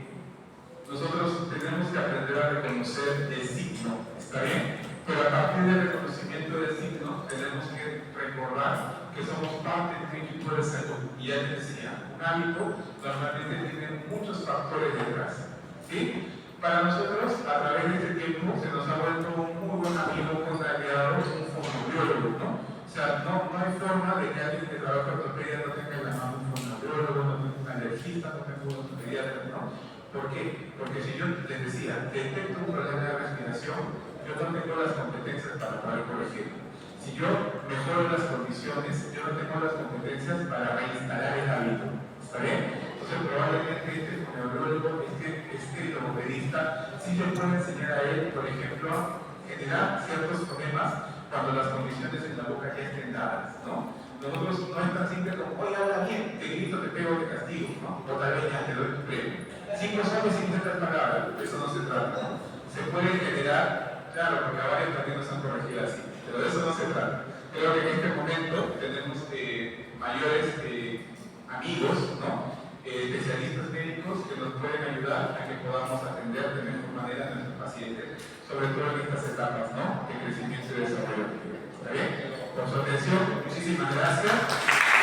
nosotros tenemos que aprender a reconocer el signo, ¿está bien? Pero a partir del reconocimiento del signo tenemos que recordar que somos parte de un equipo de salud. Y ya les decía, un hábito normalmente tiene muchos factores detrás, ¿sí? Para nosotros, a través de este tiempo, se nos ha vuelto un muy buen amigo con aliado, un fonoaudiólogo, ¿no? O sea, no hay forma de que alguien que trabaja en ortopedia no tenga en la mano un fonoaudiólogo, no tenga un alergista, no tenga un ortopediatra, ¿no? ¿Por qué? Porque si yo les decía, detecto un problema de respiración, yo no tengo las competencias para poder corregirlo. Si yo mejoro las condiciones, yo no tengo las competencias para reinstalar el hábito. ¿Está bien? Entonces, probablemente este fonoaudiólogo, este logopedista, sí le puede enseñar a él, por ejemplo, generar ciertos problemas cuando las condiciones en la boca ya estén dadas, ¿no? Nosotros no es tan simple como, oye, habla bien, te grito, te pego, te castigo, ¿no? O tal vez ya te doy tu premio. 5 soles y 500 palabras, de eso no se trata, ¿no? Se puede generar, claro, porque a varios también nos han corregido así, pero de eso no se trata. Creo que en este momento tenemos mayores amigos, ¿no? Especialistas médicos que nos pueden ayudar a que podamos atender de mejor manera a nuestros pacientes, sobre todo en estas etapas, ¿no? De crecimiento y desarrollo. ¿Está bien? Por su atención, muchísimas gracias.